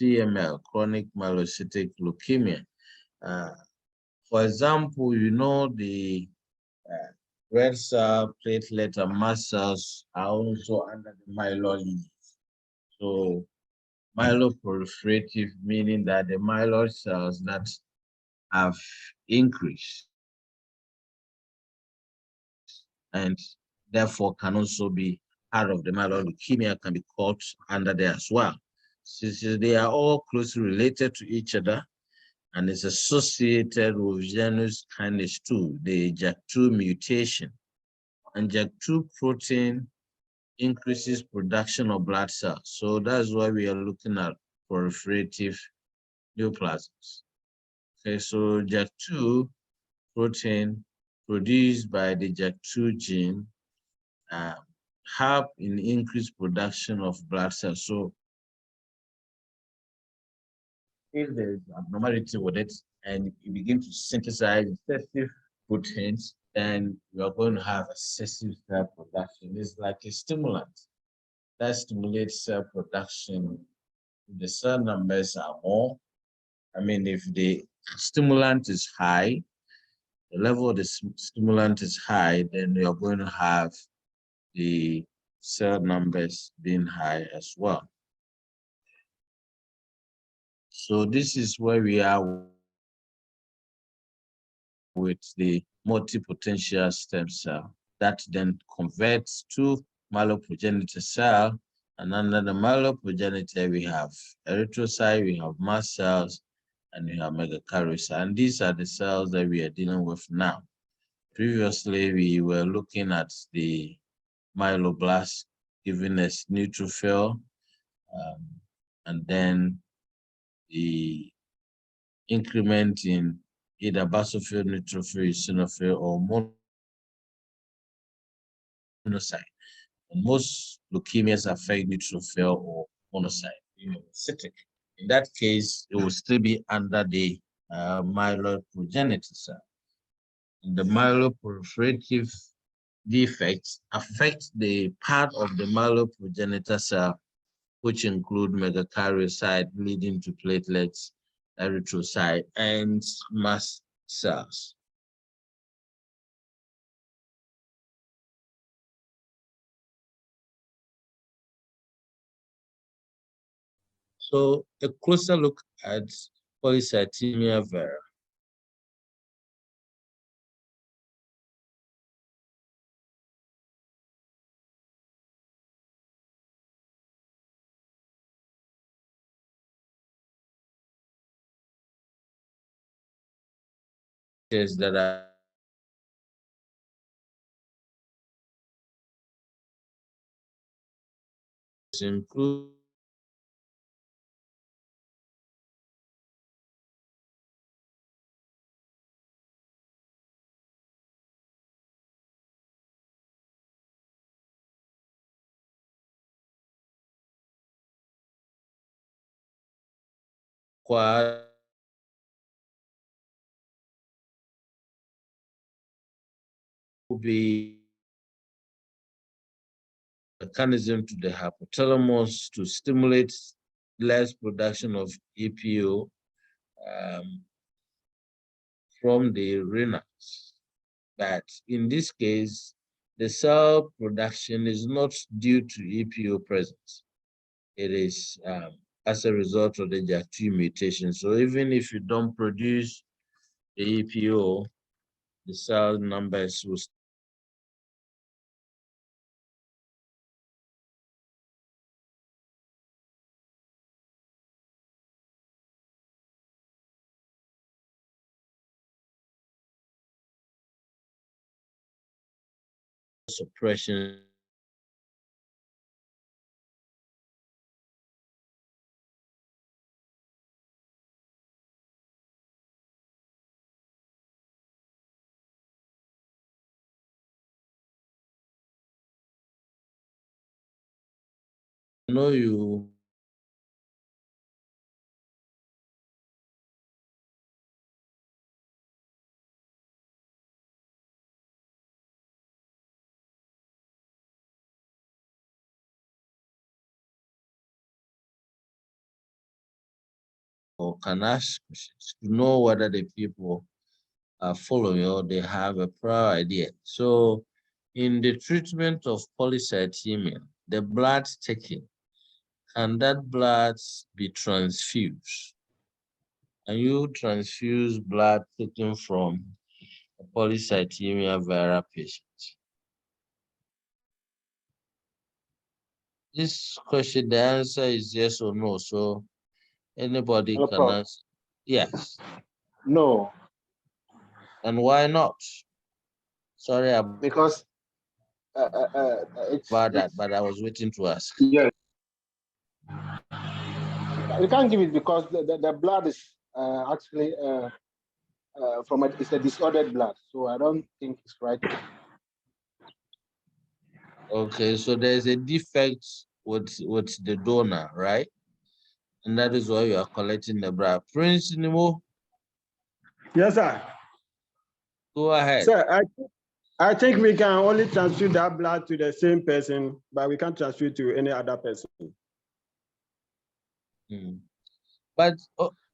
Speaker 1: CML, chronic myelocytic leukemia. For example, you know the red cell, platelet, and mast cells are also under the myeloid lineage. So myeloproliferative, meaning that the myeloid cells that have increased and therefore can also be part of the myeloid leukemia, can be caught under there as well. Since they are all closely related to each other and is associated with genus kinase 2, the JAK2 mutation. And JAK2 protein increases production of blood cells. So that's why we are looking at myeloproliferative neoplasms. Okay, so JAK2 protein produced by the JAK2 gene help in increased production of blood cells. So if there's abnormality with it and you begin to synthesize excessive proteins, then you are going to have excessive cell production. It's like a stimulant that stimulates cell production. If the cell numbers are more, if the stimulant is high, the level of the stimulant is high, then you're going to have the cell numbers being high as well. So this is where we are with the multipotential stem cell that then converts to myeloprogenitor cell. And under the myeloprogenitor, we have erythrocyte, we have mast cells, and we have megakaryocyte. And these are the cells that we are dealing with now. Previously, we were looking at the myeloblast giving us neutrophil, and then the increment in either basophil, neutrophil, eosinophil, or monocyte. And most leukemias affect neutrophil or monocyte, cytic. In that case, it will still be under the myeloid progenitor cell. And the myeloproliferative defects affect the part of the myeloprogenitor cell, which include megakaryocyte, leading to platelets, erythrocyte, and mast cells. So a closer look at polycythemia vera. That are include quad be mechanism to the hypothalamus to stimulate less production of EPO from the renals. But in this case, the cell production is not due to EPO presence. It is as a result of the JAK2 mutation. So even if you don't produce the EPO, the cell numbers will suppression know you or can ask questions to know whether the people are following or they have a prior idea. So in the treatment of polycythemia, the blood taken, can that blood be transfused? And you transfuse blood taken from a polycythemia vera patient? This question, the answer is yes or no. So anybody
Speaker 2: Hello,
Speaker 1: can
Speaker 2: Prof.
Speaker 1: answer. Yes.
Speaker 2: No,
Speaker 1: And why not? Sorry about
Speaker 2: because it's
Speaker 1: that, but I was waiting to ask.
Speaker 2: yes.
Speaker 3: We can't give it because the blood is actually from it's a disordered blood, so I don't think it's right.
Speaker 1: Okay, so there's a defect with the donor, right? And that is why you are collecting the blood. Prince Nimo,
Speaker 4: Yes, sir.
Speaker 1: go ahead.
Speaker 4: Sir, I think we can only transfuse that blood to the same person, but we can't transfer to any other person.
Speaker 1: But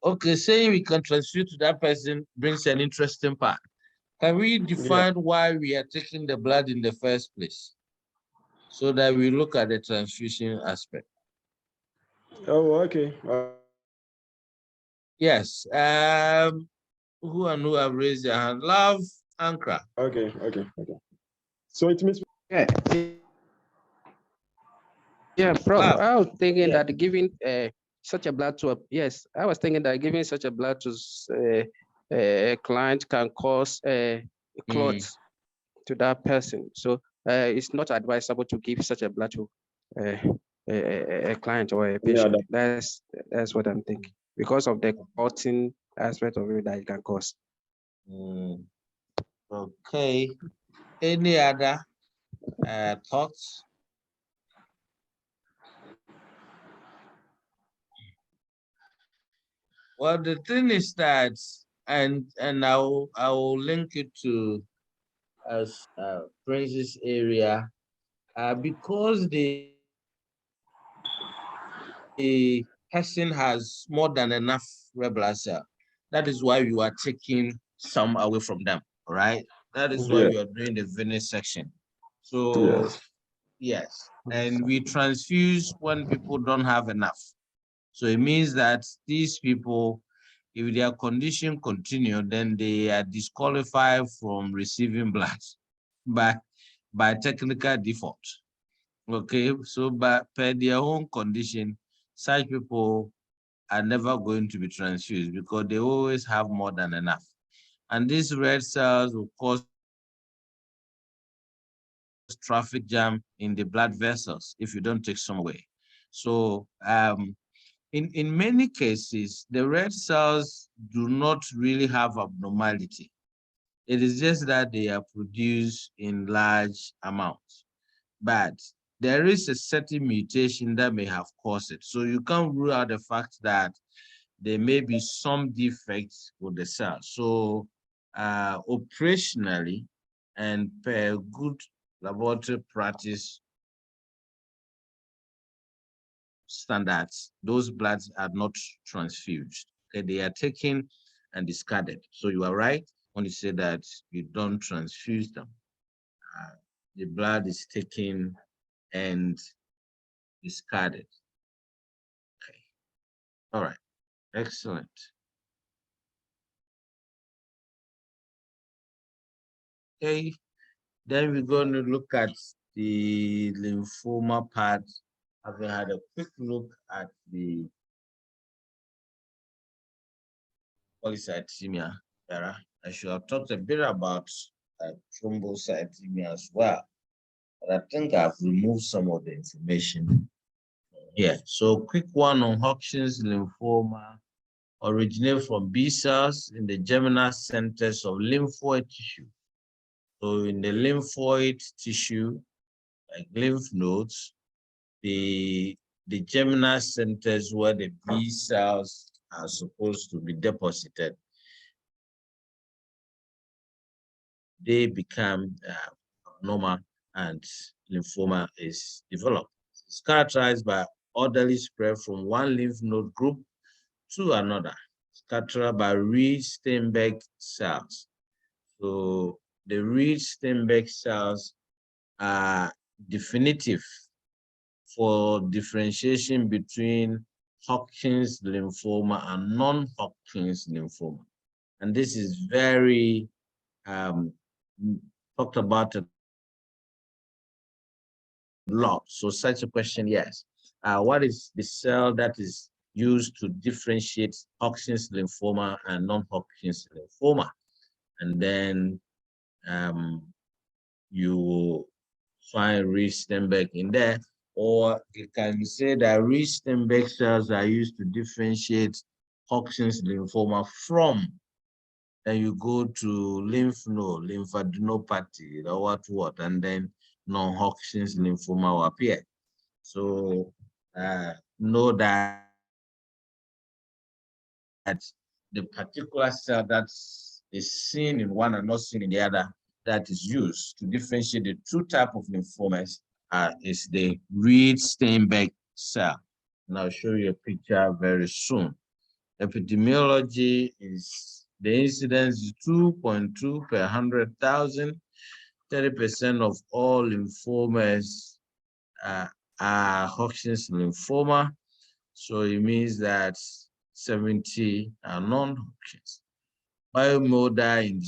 Speaker 1: okay, saying we can transfer to that person brings an interesting part. Can we define why we are taking the blood in the first place, so that we look at the transfusion aspect?
Speaker 4: Oh, okay.
Speaker 1: Yes. Who have raised their hand? Love Ankara.
Speaker 4: Okay. So it means
Speaker 2: yeah, Prof. I was thinking that giving such a blood to I was thinking that giving such a blood to a client can cause clots to that person. So it's not advisable to give such a blood to a client or a patient. That's what I'm thinking, because of the clotting aspect of it that it can cause.
Speaker 1: Okay. Any other thoughts? Well, the thing is that, and I will link it to as Prince's area, because the person has more than enough red blood cell. That is why you are taking some away from them, right? That is why you are doing the venous section. So yes, and we transfuse when people don't have enough. So it means that these people, if their condition continue, then they are disqualified from receiving blood by technical default. Okay, so per their own condition, such people are never going to be transfused because they always have more than enough. And these red cells will cause traffic jam in the blood vessels if you don't take some away. So in many cases, the red cells do not really have abnormality. It is just that they are produced in large amounts. But there is a certain mutation that may have caused it. So you can't rule out the fact that there may be some defects with the cell. So operationally and per good laboratory practice standards, those bloods are not transfused. Okay, they are taken and discarded. So you are right when you say that you don't transfuse them. The blood is taken and discarded. Okay. All right. Excellent. Okay. Then we're going to look at the lymphoma part. Having had a quick look at the polycythemia era, I should have talked a bit about thrombocythemia as well. But I think I've removed some of the information here. So quick one on Hodgkin's lymphoma originate from B cells in the germinal centers of lymphoid tissue. So in the lymphoid tissue, like lymph nodes, the germinal centers where the B cells are supposed to be deposited, they become normal and lymphoma is developed. It's characterized by orderly spread from one lymph node group to another, scattered by Reed-Steinberg cells. So the Reed-Steinberg cells are definitive for differentiation between Hodgkin's lymphoma and non-Hodgkin's lymphoma. And this is very talked about a lot. So such a question, yes. What is the cell that is used to differentiate Hodgkin's lymphoma and non-Hodgkin's lymphoma? And then you will find Reed-Steinberg in there. Or you can say that rich Steinbeck cells are used to differentiate Hodgkin's lymphoma from. Then you go to lymph node, lymphadenopathy, or what, and then non-Hodgkin's lymphoma will appear. So know that the particular cell that is seen in one and not seen in the other, that is used to differentiate the two types of lymphomas is the Reed Steinbeck cell. And I'll show you a picture very soon. Epidemiology is the incidence is 2.2 per 100,000. 30% of all lymphomas are Hodgkin's lymphoma. So it means that 70 are non-Hodgkin's. Biomodal in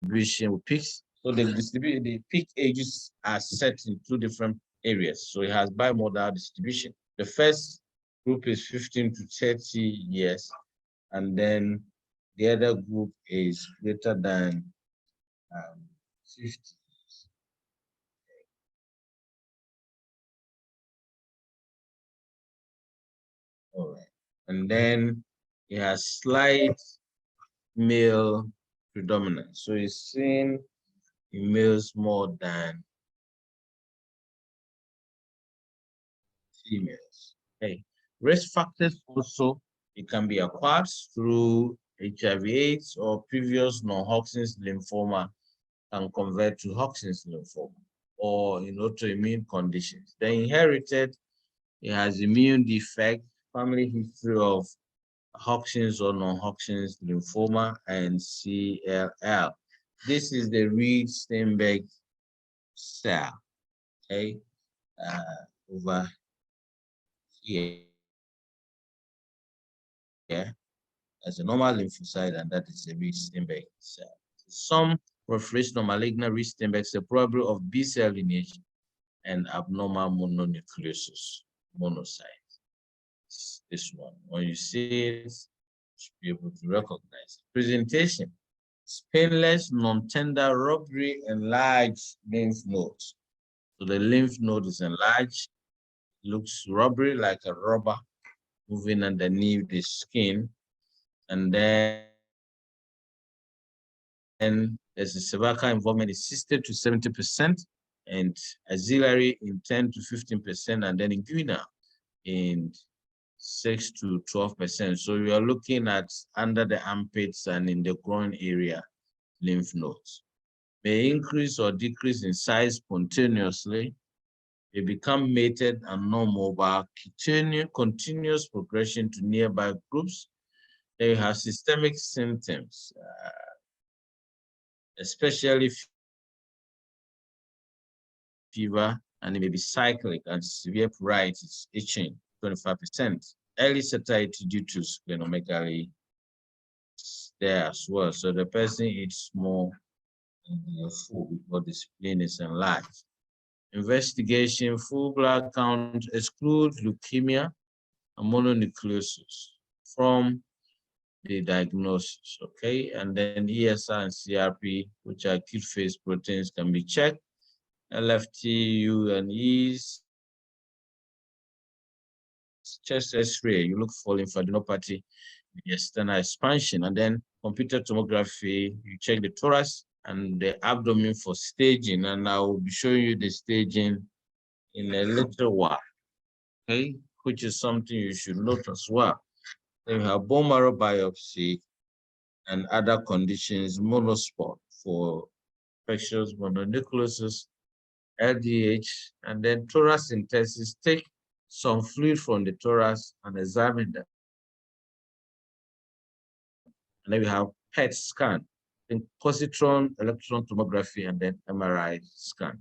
Speaker 1: distribution peaks. So the peak ages are set in two different areas. So it has bimodal distribution. The first group is 15 to 30 years, and then the other group is greater than 50. All right. And then it has slight male predominance. So it's seen in males more than females. Okay. Risk factors also, it can be acquired through HIV/AIDS or previous non-Hodgkin's lymphoma can convert to Hodgkin's lymphoma or in autoimmune conditions. The inherited, it has immune defect, family history of Hodgkin's or non-Hodgkin's lymphoma, and CLL. This is the Reed Steinbeck cell, okay, over here. As a normal lymphocyte, and that is a Reed Steinbeck cell. Some proliferation of malignant Reed Steinbeck cell probably of B cell lineage and abnormal mononucleosis, monocyte. This one, when you see it, you should be able to recognize it. Presentation: painless, non-tender, rubbery, enlarged lymph nodes. So the lymph node is enlarged, looks rubbery like a rubber moving underneath the skin, and then there's a cervical involvement is 60 to 70%, and axillary in 10 to 15%, and then inguinal in 6 to 12%. So we are looking at under the armpits and in the groin area lymph nodes. May increase or decrease in size spontaneously. They become mated and non-mobile, continuous progression to nearby groups. They have systemic symptoms, especially fever, and it may be cyclic and severe pruritus, itching, 25%. Early satiety due to splenomegaly there as well. So the person eats more food before the spleen is enlarged. Investigation: full blood count excludes leukemia and mononucleosis from the diagnosis, okay? And then ESR and CRP, which are acute phase proteins, can be checked. LFT, U and E's, chest X-ray, you look for lymphadenopathy, the external expansion, and then computer tomography, you check the thorax and the abdomen for staging, and I will be showing you the staging in a little while, okay? Which is something you should note as well. Then we have bone marrow biopsy and other conditions, monospot for infectious mononucleosis, LDH, and then thoracentesis. Take some fluid from the thorax and examine them. And then we have PET scan, then positron electron tomography, and then MRI scan.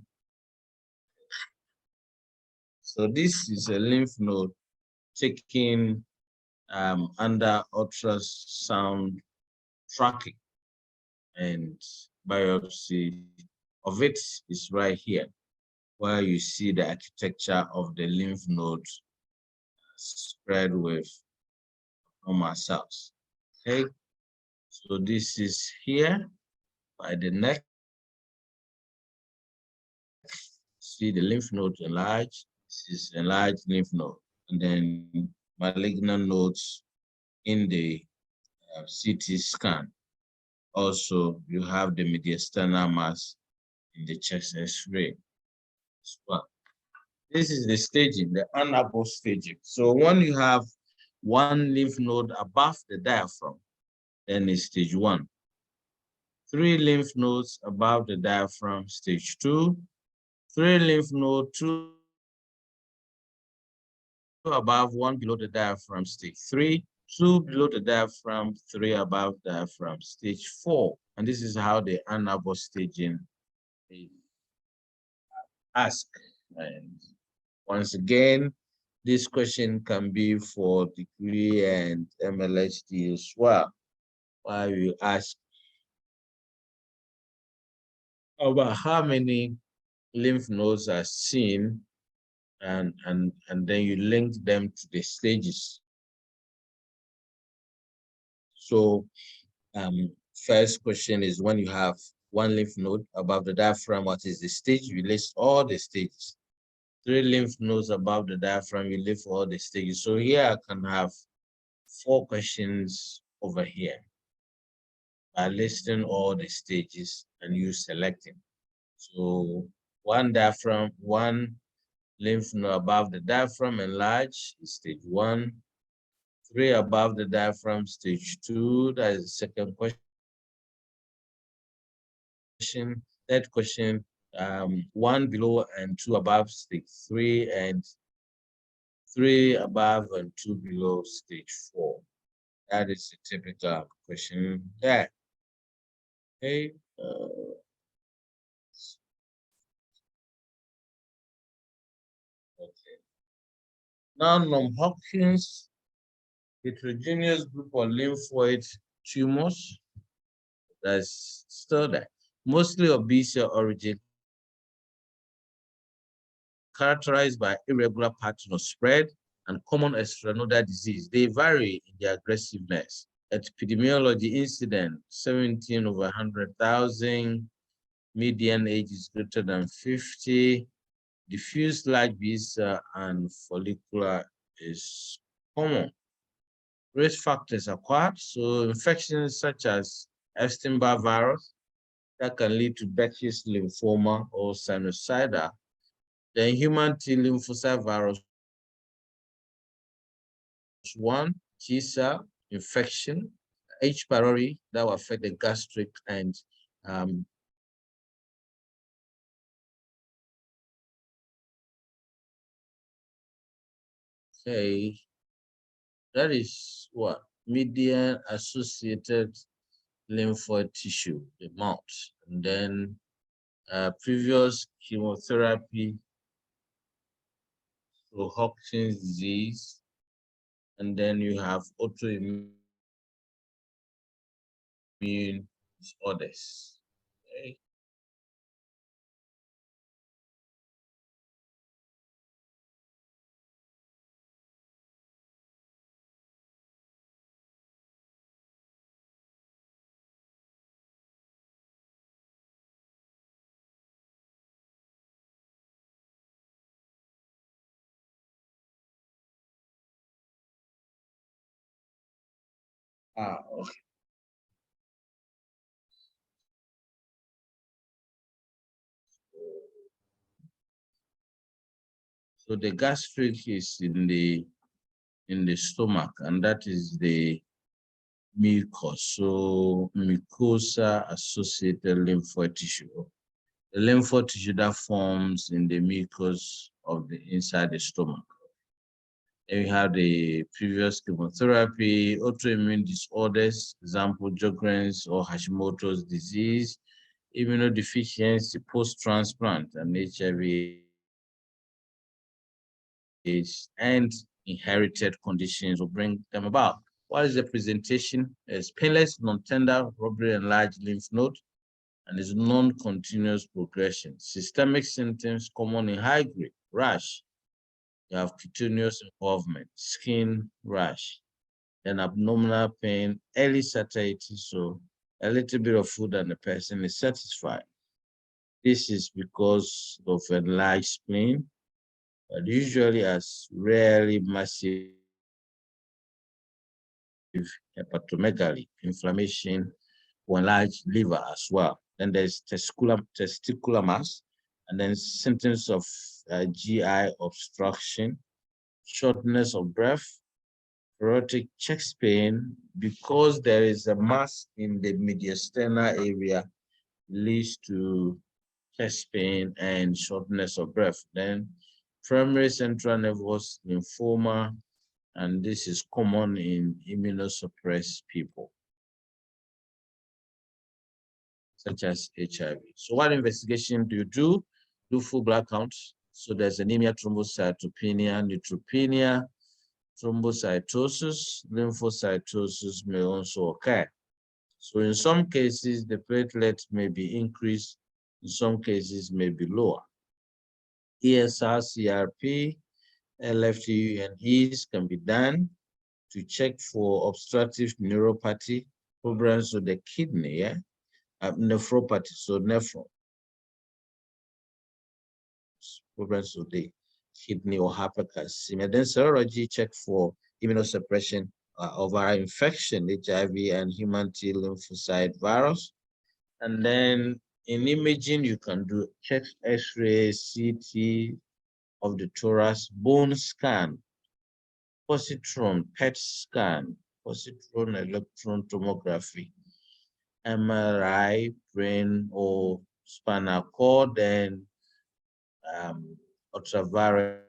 Speaker 1: So this is a lymph node taken under ultrasound tracking, and biopsy of it is right here, where you see the architecture of the lymph node spread with normal cells. Okay, so this is here by the neck. see the lymph node enlarged. This is enlarged lymph node, and then malignant nodes in the CT scan. Also, you have the mediastinal mass in the chest X-ray as well. This is the staging, the unable staging. So when you have one lymph node above the diaphragm, then it's stage 1. 3 lymph nodes above the diaphragm, stage 2. 3 lymph node, 2 above, 1 below the diaphragm, stage 3. 2 below the diaphragm, 3 above diaphragm, stage 4. And this is how the unable staging is asked. And once again, this question can be for degree and MLHD as well. Why you ask about how many lymph nodes are seen, and then you link them to the stages. So first question is, when you have one lymph node above the diaphragm, what is the stage? You list all the stages. 3 lymph nodes above the diaphragm, you list all the stages. So here I can have 4 questions over here by listing all the stages and you selecting. So one diaphragm, one lymph node above the diaphragm enlarged is stage 1. 3 above the diaphragm, stage 2. That is the second question. Third question, 1 below and 2 above, stage 3, and 3 above and 2 below, stage 4. That is a typical question there. Okay. Okay. Now, non-Hodgkin's heterogeneous group of lymphoid tumors that's still there, mostly of B-cell origin, characterized by irregular pattern of spread and common extranodal disease. They vary in their aggressiveness. Epidemiology incident, 17 over 100,000. Median age is greater than 50. Diffuse large B-cell and follicular is common. Risk factors acquired, so infections such as Epstein-Barr virus that can lead to Burkitt's lymphoma or sinusitis. Then human T lymphocyte virus 1, T-cell infection, H. pylori that will affect the gastric and okay, that is what? Median associated lymphoid tissue, the mouth, and then previous chemotherapy, so Hodgkin's disease, and then you have autoimmune disorders. Okay. Okay. So the gastric is in the stomach, and that is the mucus. So mucosa associated lymphoid tissue. The lymphoid tissue that forms in the mucus of the inside the stomach. Then we have the previous chemotherapy, autoimmune disorders, example, Sjogren's or Hashimoto's disease, immunodeficiency, post-transplant, and HIV and inherited conditions will bring them about. What is the presentation? It's painless, non-tender, robbery enlarged lymph node, and is non-continuous progression. Systemic symptoms common in high grade, rash. You have cutaneous involvement, skin rash, then abdominal pain, early satiety, so a little bit of food and the person is satisfied. This is because of enlarged spleen, but usually as rarely massive hepatomegaly, inflammation, or enlarged liver as well. Then there's testicular mass, and then symptoms of GI obstruction, shortness of breath, erotic chest pain, because there is a mass in the mediastinal area, leads to chest pain and shortness of breath. Then primary central nervous lymphoma, and this is common in immunosuppressed people, such as HIV. So what investigation do you do? Do full blood counts. So there's anemia, thrombocytopenia, neutropenia, thrombocytosis, lymphocytosis may also occur. So in some cases, the platelet may be increased, in some cases may be lower. ESR, CRP, LFT, and Es can be done to check for obstructive neuropathy, problems with the kidney, nephropathy, so nephron, problems with the kidney or hypercalcemia. Then serology check for immunosuppression of viral infection, HIV and human T lymphocyte virus. And then in imaging, you can do chest X-ray, CT of the thorax, bone scan, positron, PET scan, positron electron tomography, MRI, brain or spinal cord, and ultraviolet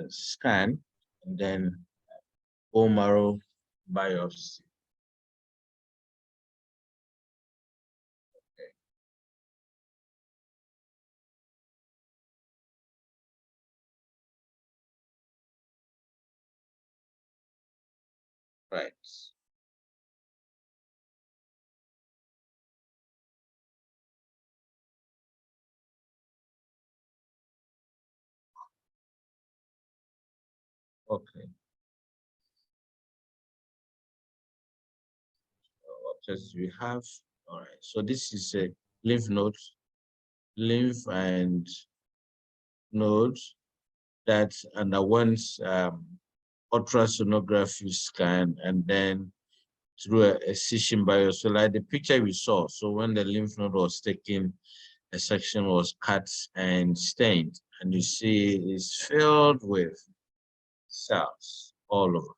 Speaker 1: scan, and then bone marrow biopsy. Right. Okay. What else do we have? All right. So this is a lymph node, lymph and node that underwent ultrasonography scan, and then through a excision biopsy, so like the picture we saw. So when the lymph node was taken, a section was cut and stained, and you see it's filled with cells all over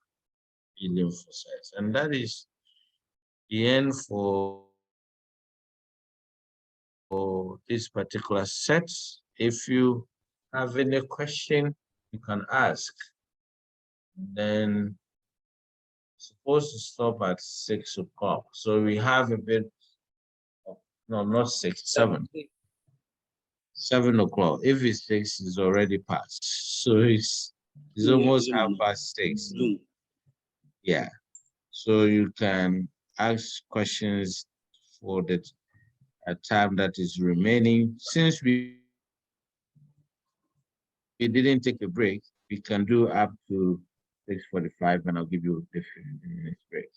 Speaker 1: the lymphocytes. And that is the end for this particular set. If you have any question, you can ask. Then supposed to stop at 6 o'clock. So we have a bit of, no, not 6, 7. 7 o'clock. If it's 6, it's already past. So it's almost 6:30. Yeah. So you can ask questions for the time that is remaining. Since we didn't take a break, we can do up to 6:45, and I'll give you a 15-minute break.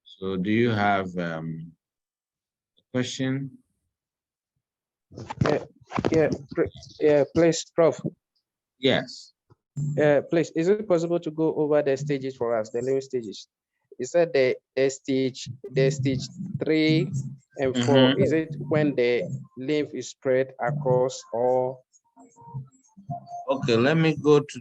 Speaker 1: So do you have a question?
Speaker 2: Yeah, please, Prof.
Speaker 1: Yes.
Speaker 2: Please, is it possible to go over the stages for us, the living stages? You said the stage 3 and 4. Is it when the lymph is spread across, or?
Speaker 1: Okay, let me go to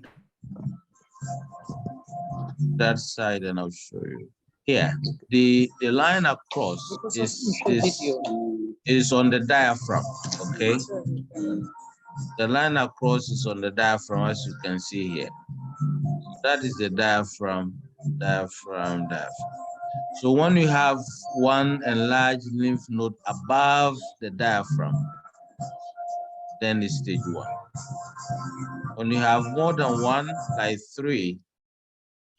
Speaker 1: that side and I'll show you. Here, the line across is on the diaphragm, okay? The line across is on the diaphragm, as you can see here. That is the diaphragm. So when you have one enlarged lymph node above the diaphragm, then it's stage 1. When you have more than one, like 3,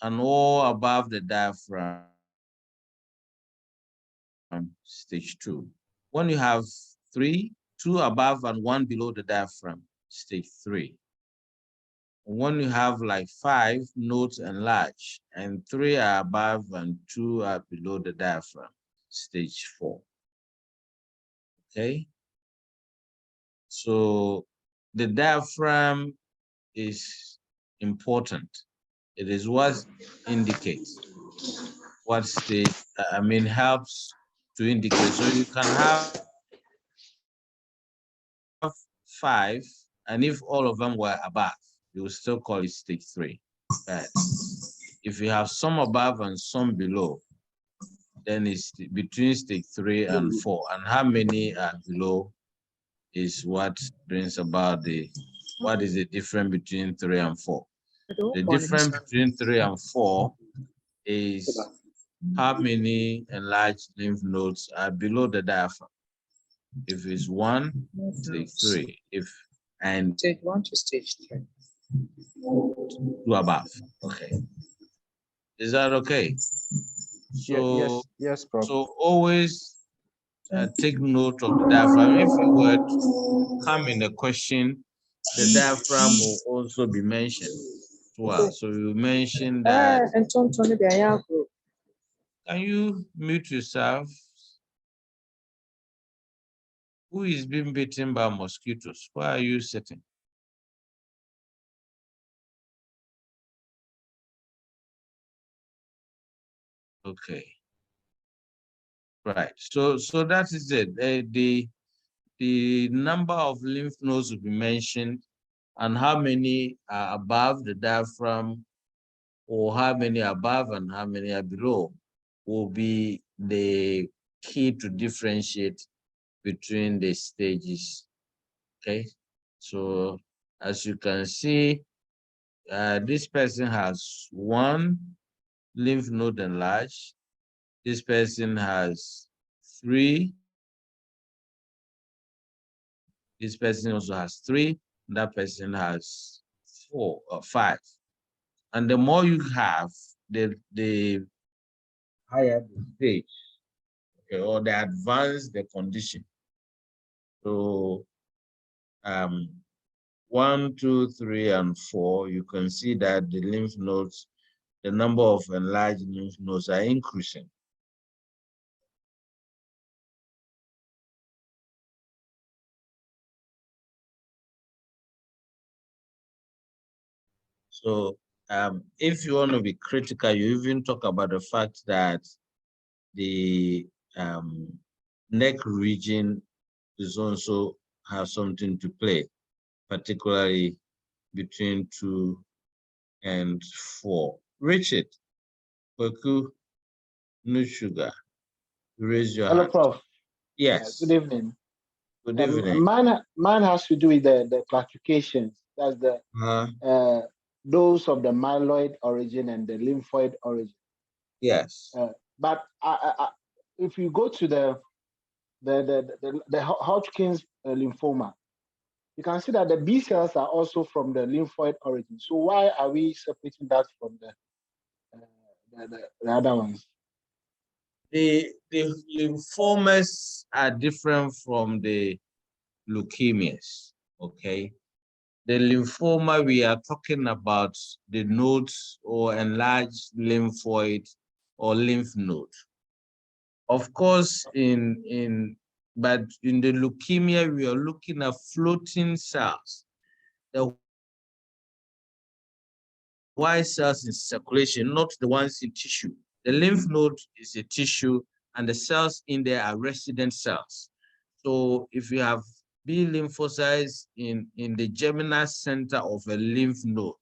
Speaker 1: and all above the diaphragm, stage 2. When you have 3, 2 above and 1 below the diaphragm, stage 3. When you have like 5 nodes enlarged and 3 are above and 2 are below the diaphragm, stage 4. Okay. So the diaphragm is important. It is what indicates what stage, helps to indicate. So you can have 5, and if all of them were above, you will still call it stage 3. But if you have some above and some below, then it's between stage 3 and 4. And how many are below is what brings about what is the difference between 3 and 4. The difference between 3 and 4 is how many enlarged lymph nodes are below the diaphragm. If it's 1, stage 3. And
Speaker 5: stage 1 to stage 3.
Speaker 1: 2 above. Okay. Is that okay? So,
Speaker 2: yes, Prof.
Speaker 1: So always take note of the diaphragm. If you were to come in a question, the diaphragm will also be mentioned as well. So you mentioned that. Can you mute yourself? Who is being bitten by mosquitoes? Why are you sitting? Okay. Right. So that is it. The number of lymph nodes will be mentioned, and how many are above the diaphragm, or how many are above and how many are below, will be the key to differentiate between the stages. Okay. So as you can see, this person has 1 lymph node enlarged. This person has 3. This person also has 3. That person has 4 or 5. And the more you have, the higher the stage, okay, or the advanced the condition. So 1, 2, 3, and 4, you can see that the lymph nodes, the number of enlarged lymph nodes are increasing. So if you want to be critical, you even talk about the fact that the neck region is also has something to play, particularly between 2 and 4. Richard, Kwaku, no sugar, raise your
Speaker 3: Hello,
Speaker 1: hand.
Speaker 3: Prof.
Speaker 1: Yes.
Speaker 3: Good evening.
Speaker 1: Good evening.
Speaker 3: Mine has to do with the classifications. That's the those of the myeloid origin and the lymphoid origin.
Speaker 1: Yes.
Speaker 3: But if you go to the Hodgkin's lymphoma, you can see that the B cells are also from the lymphoid origin. So why are we separating that from the other ones?
Speaker 1: The lymphomas are different from the leukemias, okay? The lymphoma, we are talking about the nodes or enlarged lymphoid or lymph node. Of course, but in the leukemia, we are looking at floating cells. The white cells in circulation, not the ones in tissue. The lymph node is a tissue, and the cells in there are resident cells. So if you have B lymphocytes in the germinal center of a lymph node,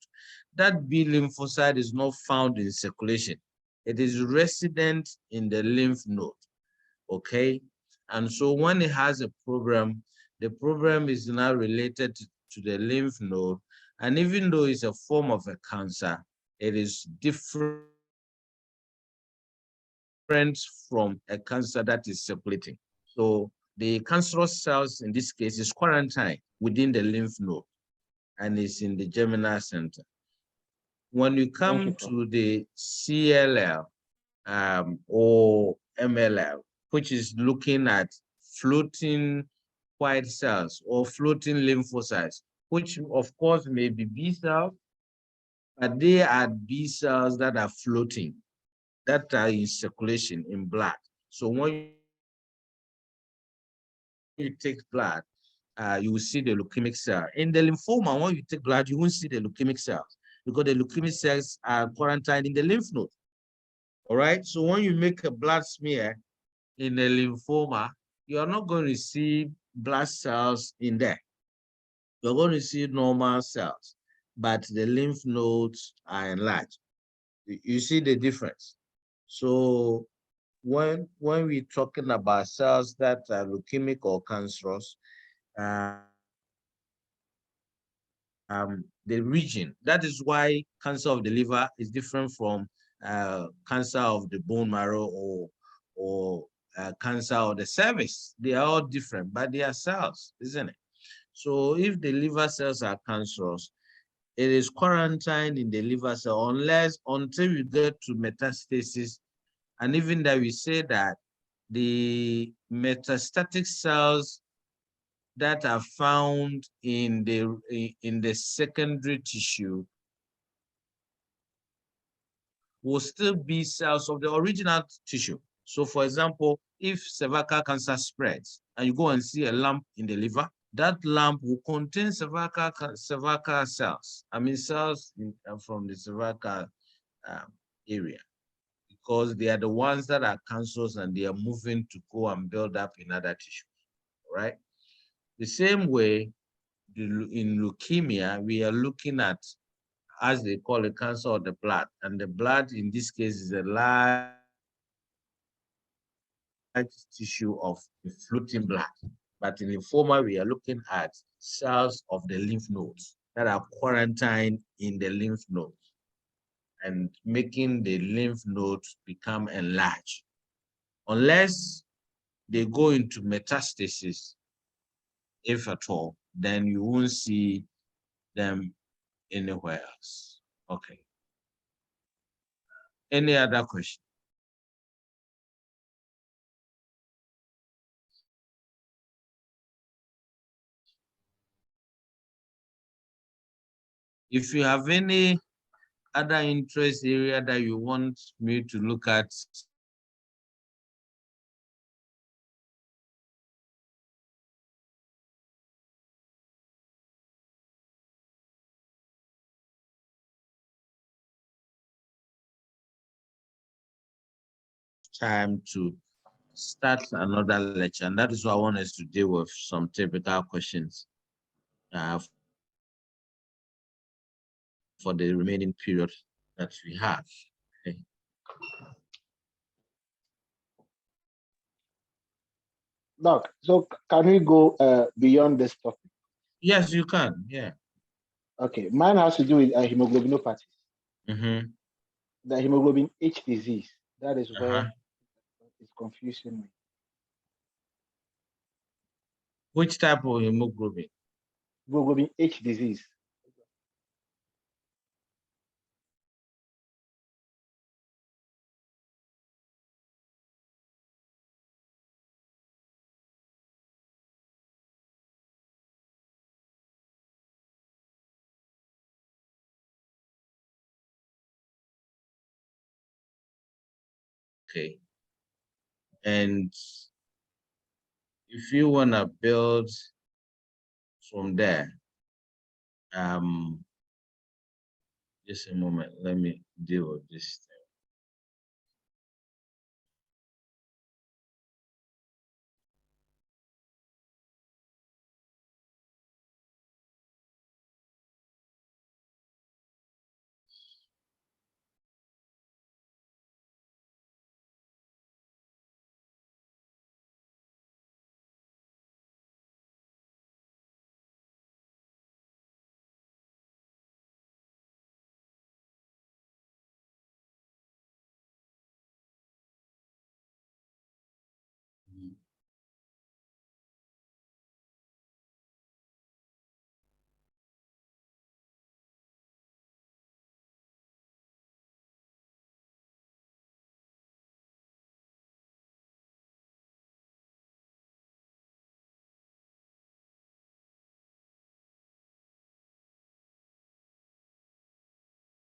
Speaker 1: that B lymphocyte is not found in circulation. It is resident in the lymph node, okay? And so when it has a problem, the problem is now related to the lymph node. And even though it's a form of a cancer, it is different from a cancer that is circulating. So the cancerous cells in this case is quarantined within the lymph node and is in the germinal center. When you come to the CLL or MLL, which is looking at floating white cells or floating lymphocytes, which of course may be B cells, but they are B cells that are floating, that are in circulation in blood. So when you take blood, you will see the leukemic cell. In the lymphoma, when you take blood, you won't see the leukemic cells because the leukemic cells are quarantined in the lymph node. All right. So when you make a blood smear in the lymphoma, you are not going to see blood cells in there. You're going to see normal cells, but the lymph nodes are enlarged. You see the difference. So when we're talking about cells that are leukemic or cancerous, the region, that is why cancer of the liver is different from cancer of the bone marrow or cancer of the cervix. They are all different, but they are cells, isn't it? So if the liver cells are cancerous, it is quarantined in the liver cell until you get to metastasis. And even that we say that the metastatic cells that are found in the secondary tissue will still be cells of the original tissue. So for example, if cervical cancer spreads and you go and see a lump in the liver, that lump will contain cervical cells. I mean cells from the cervical area, because they are the ones that are cancerous and they are moving to go and build up in other tissues, right? The same way, in leukemia, we are looking at, as they call it, cancer of the blood. And the blood in this case is a large tissue of the floating blood. But in lymphoma, we are looking at cells of the lymph nodes that are quarantined in the lymph nodes and making the lymph nodes become enlarged. Unless they go into metastasis, if at all, then you won't see them anywhere else. Okay. Any other question? If you have any other interest area that you want me to look at, time to start another lecture, and that is why I want us to deal with some typical questions for the remaining period that we have. Okay.
Speaker 3: Doc, so can we go beyond this topic?
Speaker 1: Yes, you can. Yeah.
Speaker 3: Okay, mine has to do with hemoglobinopathy.
Speaker 1: Mm-hmm.
Speaker 3: The hemoglobin H disease. That is where it's confusing me.
Speaker 1: Which type of hemoglobin?
Speaker 3: Hemoglobin H disease.
Speaker 1: Okay. And if you want to build from there, just a moment, let me deal with this thing.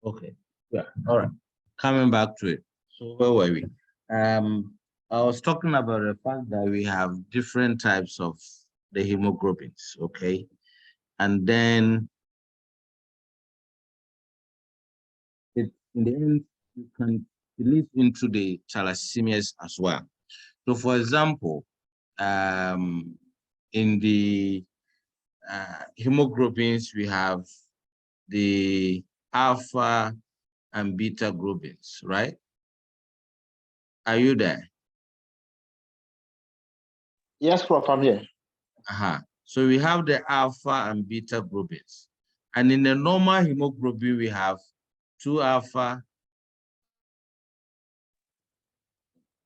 Speaker 1: Okay. Yeah. All right. Coming back to it. So where were we? I was talking about the fact that we have different types of the hemoglobins, okay? And then in the end, you can delete into the thalassemias as well. So for example, in the hemoglobins, we have the alpha and beta globins, right? Are you there?
Speaker 3: Yes, Prof, I'm here.
Speaker 1: So we have the alpha and beta globins. And in the normal hemoglobin, we have 2 alpha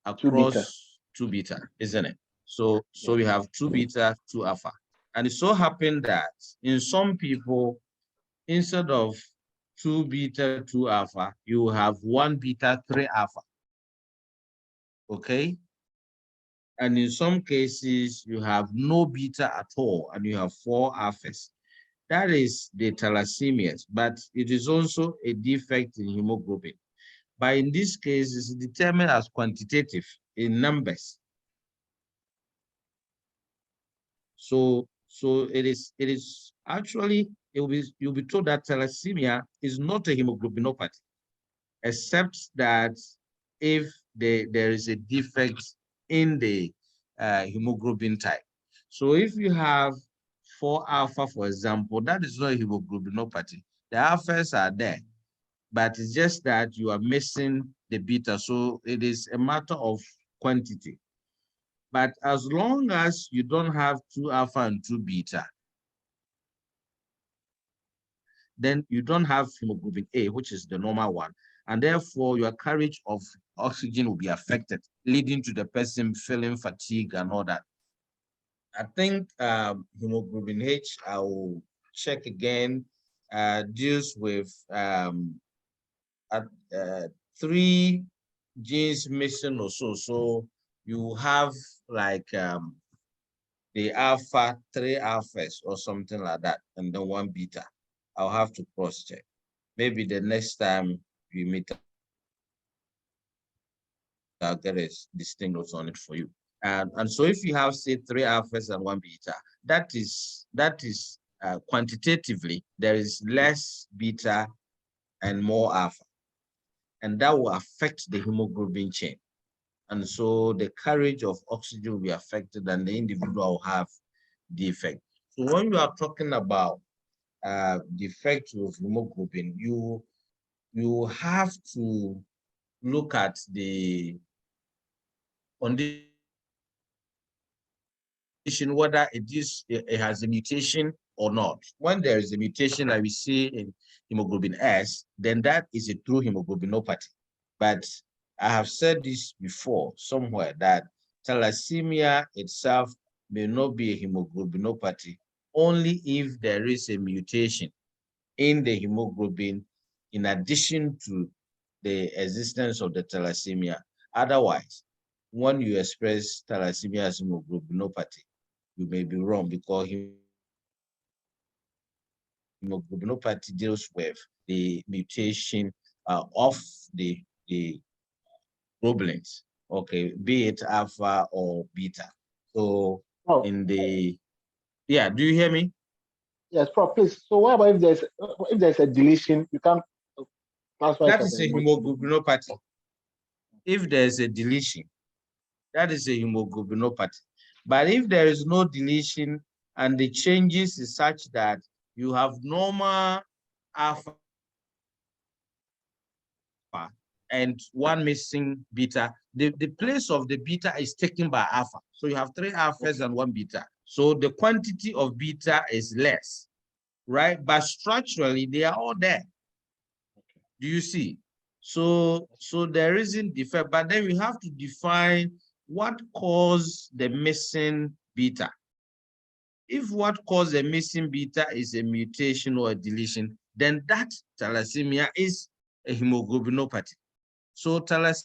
Speaker 1: across 2 beta, isn't it? So we have 2 beta, 2 alpha. And it so happened that in some people, instead of 2 beta, 2 alpha, you have 1 beta, 3 alpha. Okay? And in some cases, you have no beta at all, and you have 4 alphas. That is the thalassemias, but it is also a defect in hemoglobin. But in this case, it's determined as quantitative in numbers. So it is actually, you'll be told that thalassemia is not a hemoglobinopathy, except that if there is a defect in the hemoglobin type. So if you have 4 alpha, for example, that is not a hemoglobinopathy. The alphas are there, but it's just that you are missing the beta. So it is a matter of quantity. But as long as you don't have 2 alpha and 2 beta, then you don't have hemoglobin A, which is the normal one. And therefore, your carriage of oxygen will be affected, leading to the person feeling fatigue and all that. I think hemoglobin H, I will check again, deals with 3 genes missing or so. So you have like the alpha, 3 alphas or something like that, and then 1 beta. I'll have to cross check. Maybe the next time we meet, I'll get a distinct on it for you. And so if you have, say, 3 alphas and 1 beta, that is quantitatively, there is less beta and more alpha. And that will affect the hemoglobin chain. And so the carriage of oxygen will be affected and the individual will have defect. So when you are talking about defect of hemoglobin, you have to look at the condition, whether it has a mutation or not. When there is a mutation like we see in hemoglobin S, then that is a true hemoglobinopathy. But I have said this before somewhere that thalassemia itself may not be a hemoglobinopathy only if there is a mutation in the hemoglobin in addition to the existence of the thalassemia. Otherwise, when you express thalassemia as hemoglobinopathy, you may be wrong, because hemoglobinopathy deals with the mutation of the globulins, okay, be it alpha or beta. So in the, yeah, do you hear me?
Speaker 3: Yes, Prof, please. So what about if there's a deletion, you can't classify
Speaker 1: that is a hemoglobinopathy. If there's a deletion, that is a hemoglobinopathy. But if there is no deletion and the changes is such that you have normal alpha and 1 missing beta, the place of the beta is taken by alpha. So you have 3 alphas and 1 beta. So the quantity of beta is less, right? But structurally, they are all there. Do you see? So there isn't defect, but then we have to define what caused the missing beta. If what caused the missing beta is a mutation or a deletion, then that thalassemia is a hemoglobinopathy. So thalassemia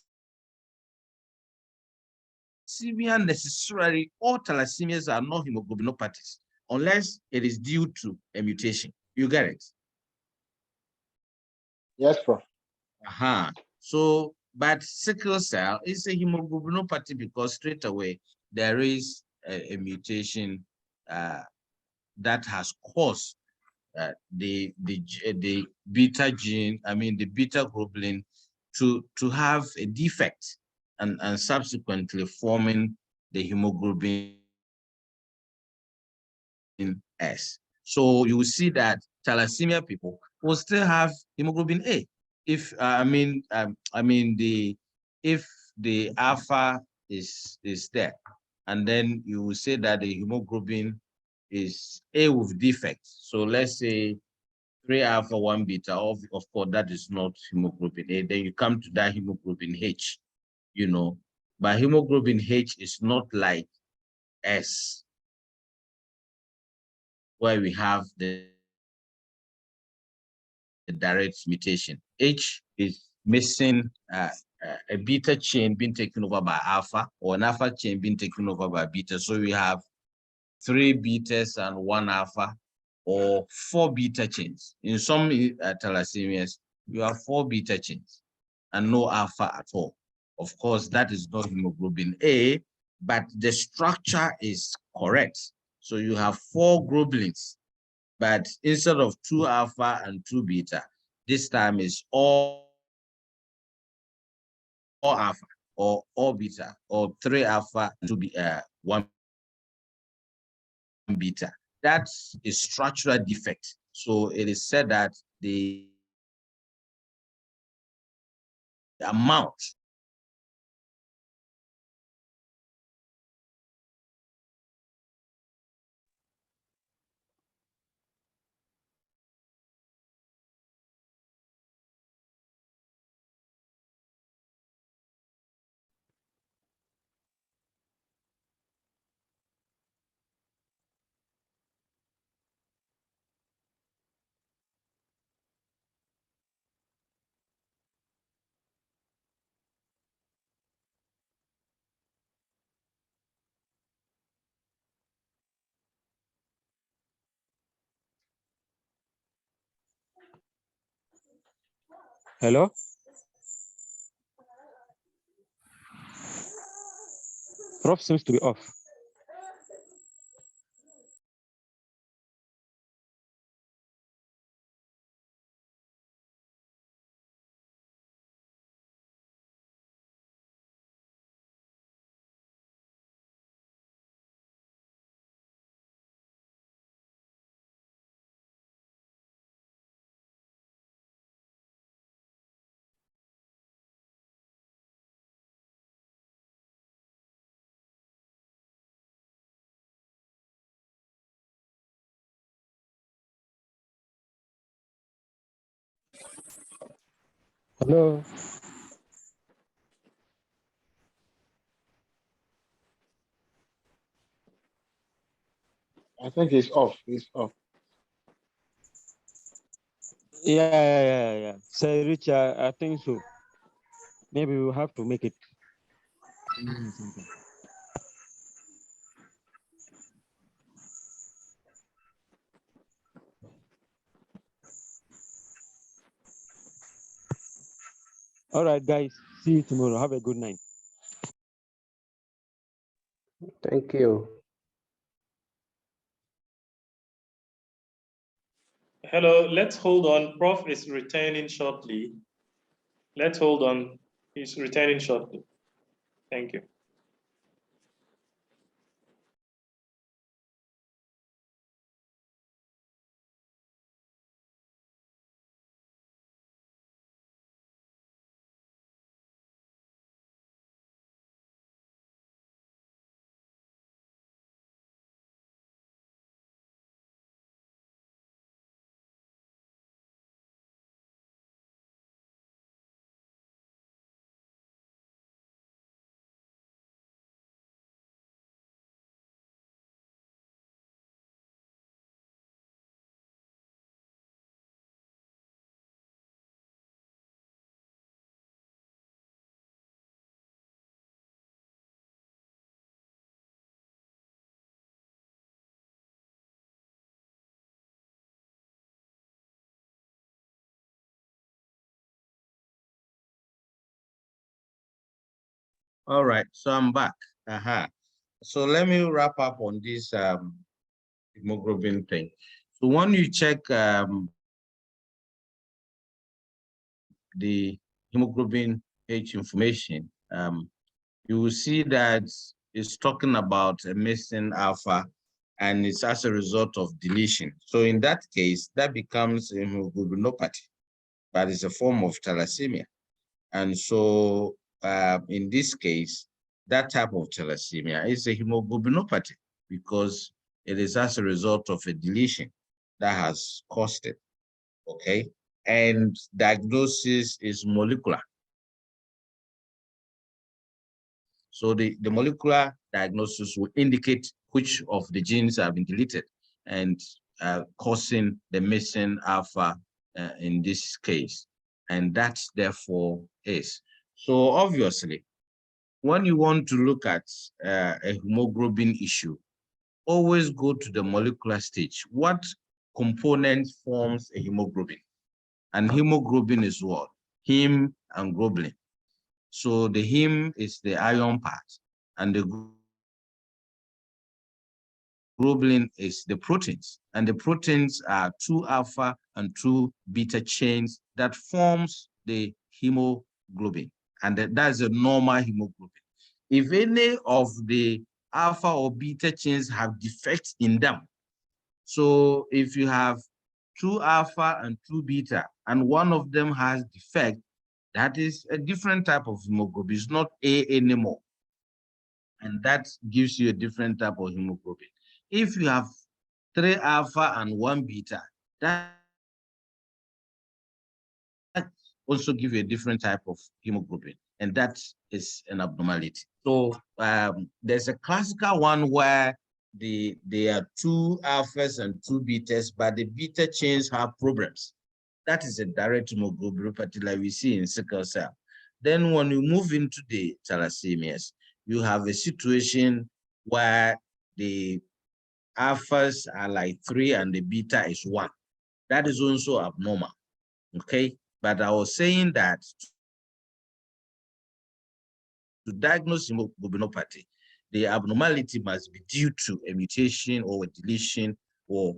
Speaker 1: necessarily, all thalassemias are not hemoglobinopathies unless it is due to a mutation. You get it?
Speaker 3: Yes, Prof.
Speaker 1: So, but sickle cell is a hemoglobinopathy because straight away there is a mutation that has caused the beta gene, the beta globulin to have a defect and subsequently forming the hemoglobin S. So you will see that thalassemia people will still have hemoglobin A if if the alpha is there, and then you will say that the hemoglobin is A with defect. So let's say 3 alpha 1 beta. Of course that is not hemoglobin A. Then you come to that hemoglobin H, but hemoglobin H is not like S, where we have the direct mutation. H is missing a beta chain being taken over by alpha, or an alpha chain being taken over by beta. So we have 3 betas and 1 alpha, or 4 beta chains. In some thalassemias, you have 4 beta chains and no alpha at all. Of course, that is not hemoglobin A, but the structure is correct. So you have 4 globulins, but instead of 2 alpha and 2 beta, this time is all alpha or all beta, or 3 alpha and 1 beta. That's a structural defect. So it is said that the amount
Speaker 5: Hello? Prof seems to be off. Hello?
Speaker 3: I think he's off. He's off.
Speaker 5: Yeah. Sir Richard, I think so. Maybe we'll have to make it. All right, guys. See you tomorrow. Have a good night.
Speaker 2: Thank you.
Speaker 6: Hello, let's hold on. Prof is returning shortly. Let's hold on. He's returning shortly. Thank you.
Speaker 1: All right, so I'm back. So let me wrap up on this hemoglobin thing. So when you check the hemoglobin H information, you will see that it's talking about a missing alpha, and it's as a result of deletion. So in that case, that becomes a hemoglobinopathy, but it's a form of thalassemia. And so in this case, that type of thalassemia is a hemoglobinopathy because it is as a result of a deletion that has caused it, okay? And diagnosis is molecular. So the molecular diagnosis will indicate which of the genes have been deleted and causing the missing alpha in this case. And that therefore is. So obviously, when you want to look at a hemoglobin issue, always go to the molecular stage. What component forms a hemoglobin? And hemoglobin is what? Heme and globulin. So the heme is the iron part, and the globulin is the proteins. And the proteins are 2 alpha and 2 beta chains that forms the hemoglobin. And that's a normal hemoglobin. If any of the alpha or beta chains have defects in them, so if you have 2 alpha and 2 beta, and one of them has defect, that is a different type of hemoglobin. It's not A anymore. And that gives you a different type of hemoglobin. If you have 3 alpha and 1 beta, that also gives you a different type of hemoglobin, and that is an abnormality. So there's a classical one where there are 2 alphas and 2 betas, but the beta chains have problems. That is a direct hemoglobinopathy like we see in sickle cell. Then when you move into the thalassemias, you have a situation where the alphas are like 3 and the beta is 1. That is also abnormal, okay? But I was saying that to diagnose hemoglobinopathy, the abnormality must be due to a mutation or a deletion or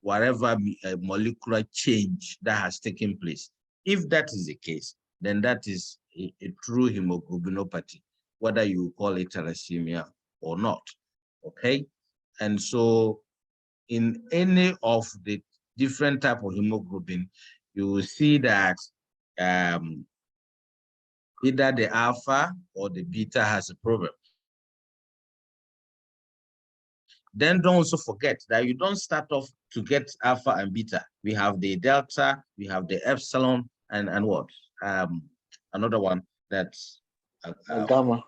Speaker 1: whatever molecular change that has taken place. If that is the case, then that is a true hemoglobinopathy, whether you call it thalassemia or not, okay? And so in any of the different type of hemoglobin, you will see that either the alpha or the beta has a problem. Then don't also forget that you don't start off to get alpha and beta. We have the delta, we have the epsilon, and what? Another one that's
Speaker 3: gamma.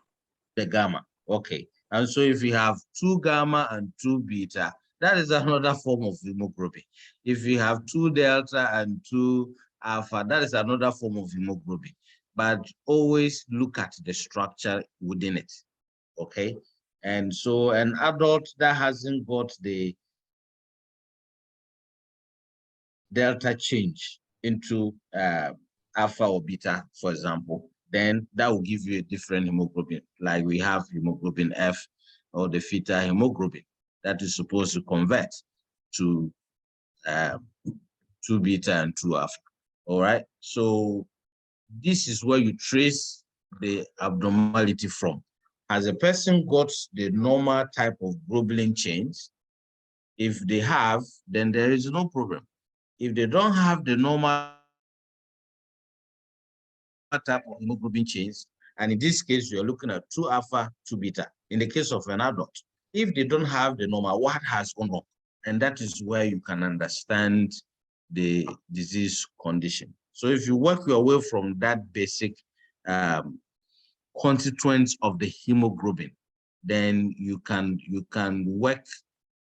Speaker 1: The gamma. Okay. And so if you have 2 gamma and 2 beta, that is another form of hemoglobin. If you have 2 delta and 2 alpha, that is another form of hemoglobin. But always look at the structure within it, okay? And so an adult that hasn't got the delta change into alpha or beta, for example, then that will give you a different hemoglobin. Like we have hemoglobin F or the fetal hemoglobin that is supposed to convert to 2 beta and 2 alpha. All right. So this is where you trace the abnormality from. Has a person got the normal type of globulin chains? If they have, then there is no problem. If they don't have the normal type of hemoglobin chains, and in this case, you're looking at 2 alpha, 2 beta, in the case of an adult. If they don't have the normal, what has gone wrong? And that is where you can understand the disease condition. So if you work your way from that basic constituents of the hemoglobin, then you can work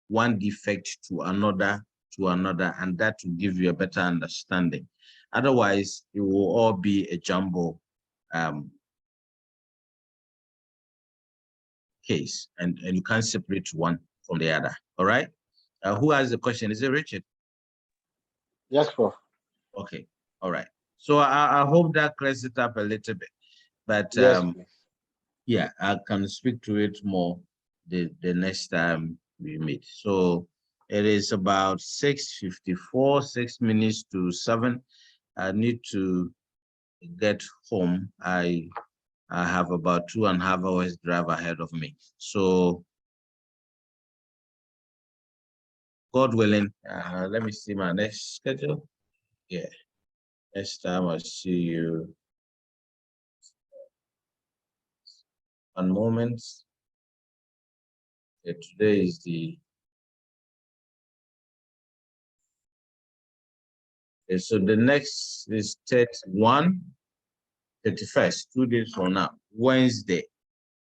Speaker 1: one defect to another, and that will give you a better understanding. Otherwise, it will all be a jumbo case, and you can't separate one from the other. All right. Who has the question? Is it Richard?
Speaker 3: Yes, Prof.
Speaker 1: Okay. All right. So I hope that clears it up a little bit. But
Speaker 3: yes,
Speaker 1: yeah, I can speak to it more the next time we meet. So It is about 6:54, 6 minutes to 7. I need to get home. I have about 2.5 hours drive ahead of me. So God willing, let me see my next schedule. Yeah, next time I'll see you. One moment. Yeah, today is the so the next is 31st, 2 days from now, Wednesday.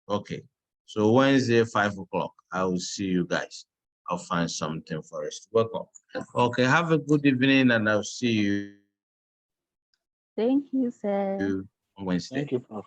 Speaker 1: Okay, so Wednesday, 5 o'clock. I will see you guys. I'll find something for us to work on. Okay, have a good evening, and I'll see you
Speaker 7: Thank you, sir.
Speaker 1: on Wednesday.
Speaker 3: Thank you, Prof.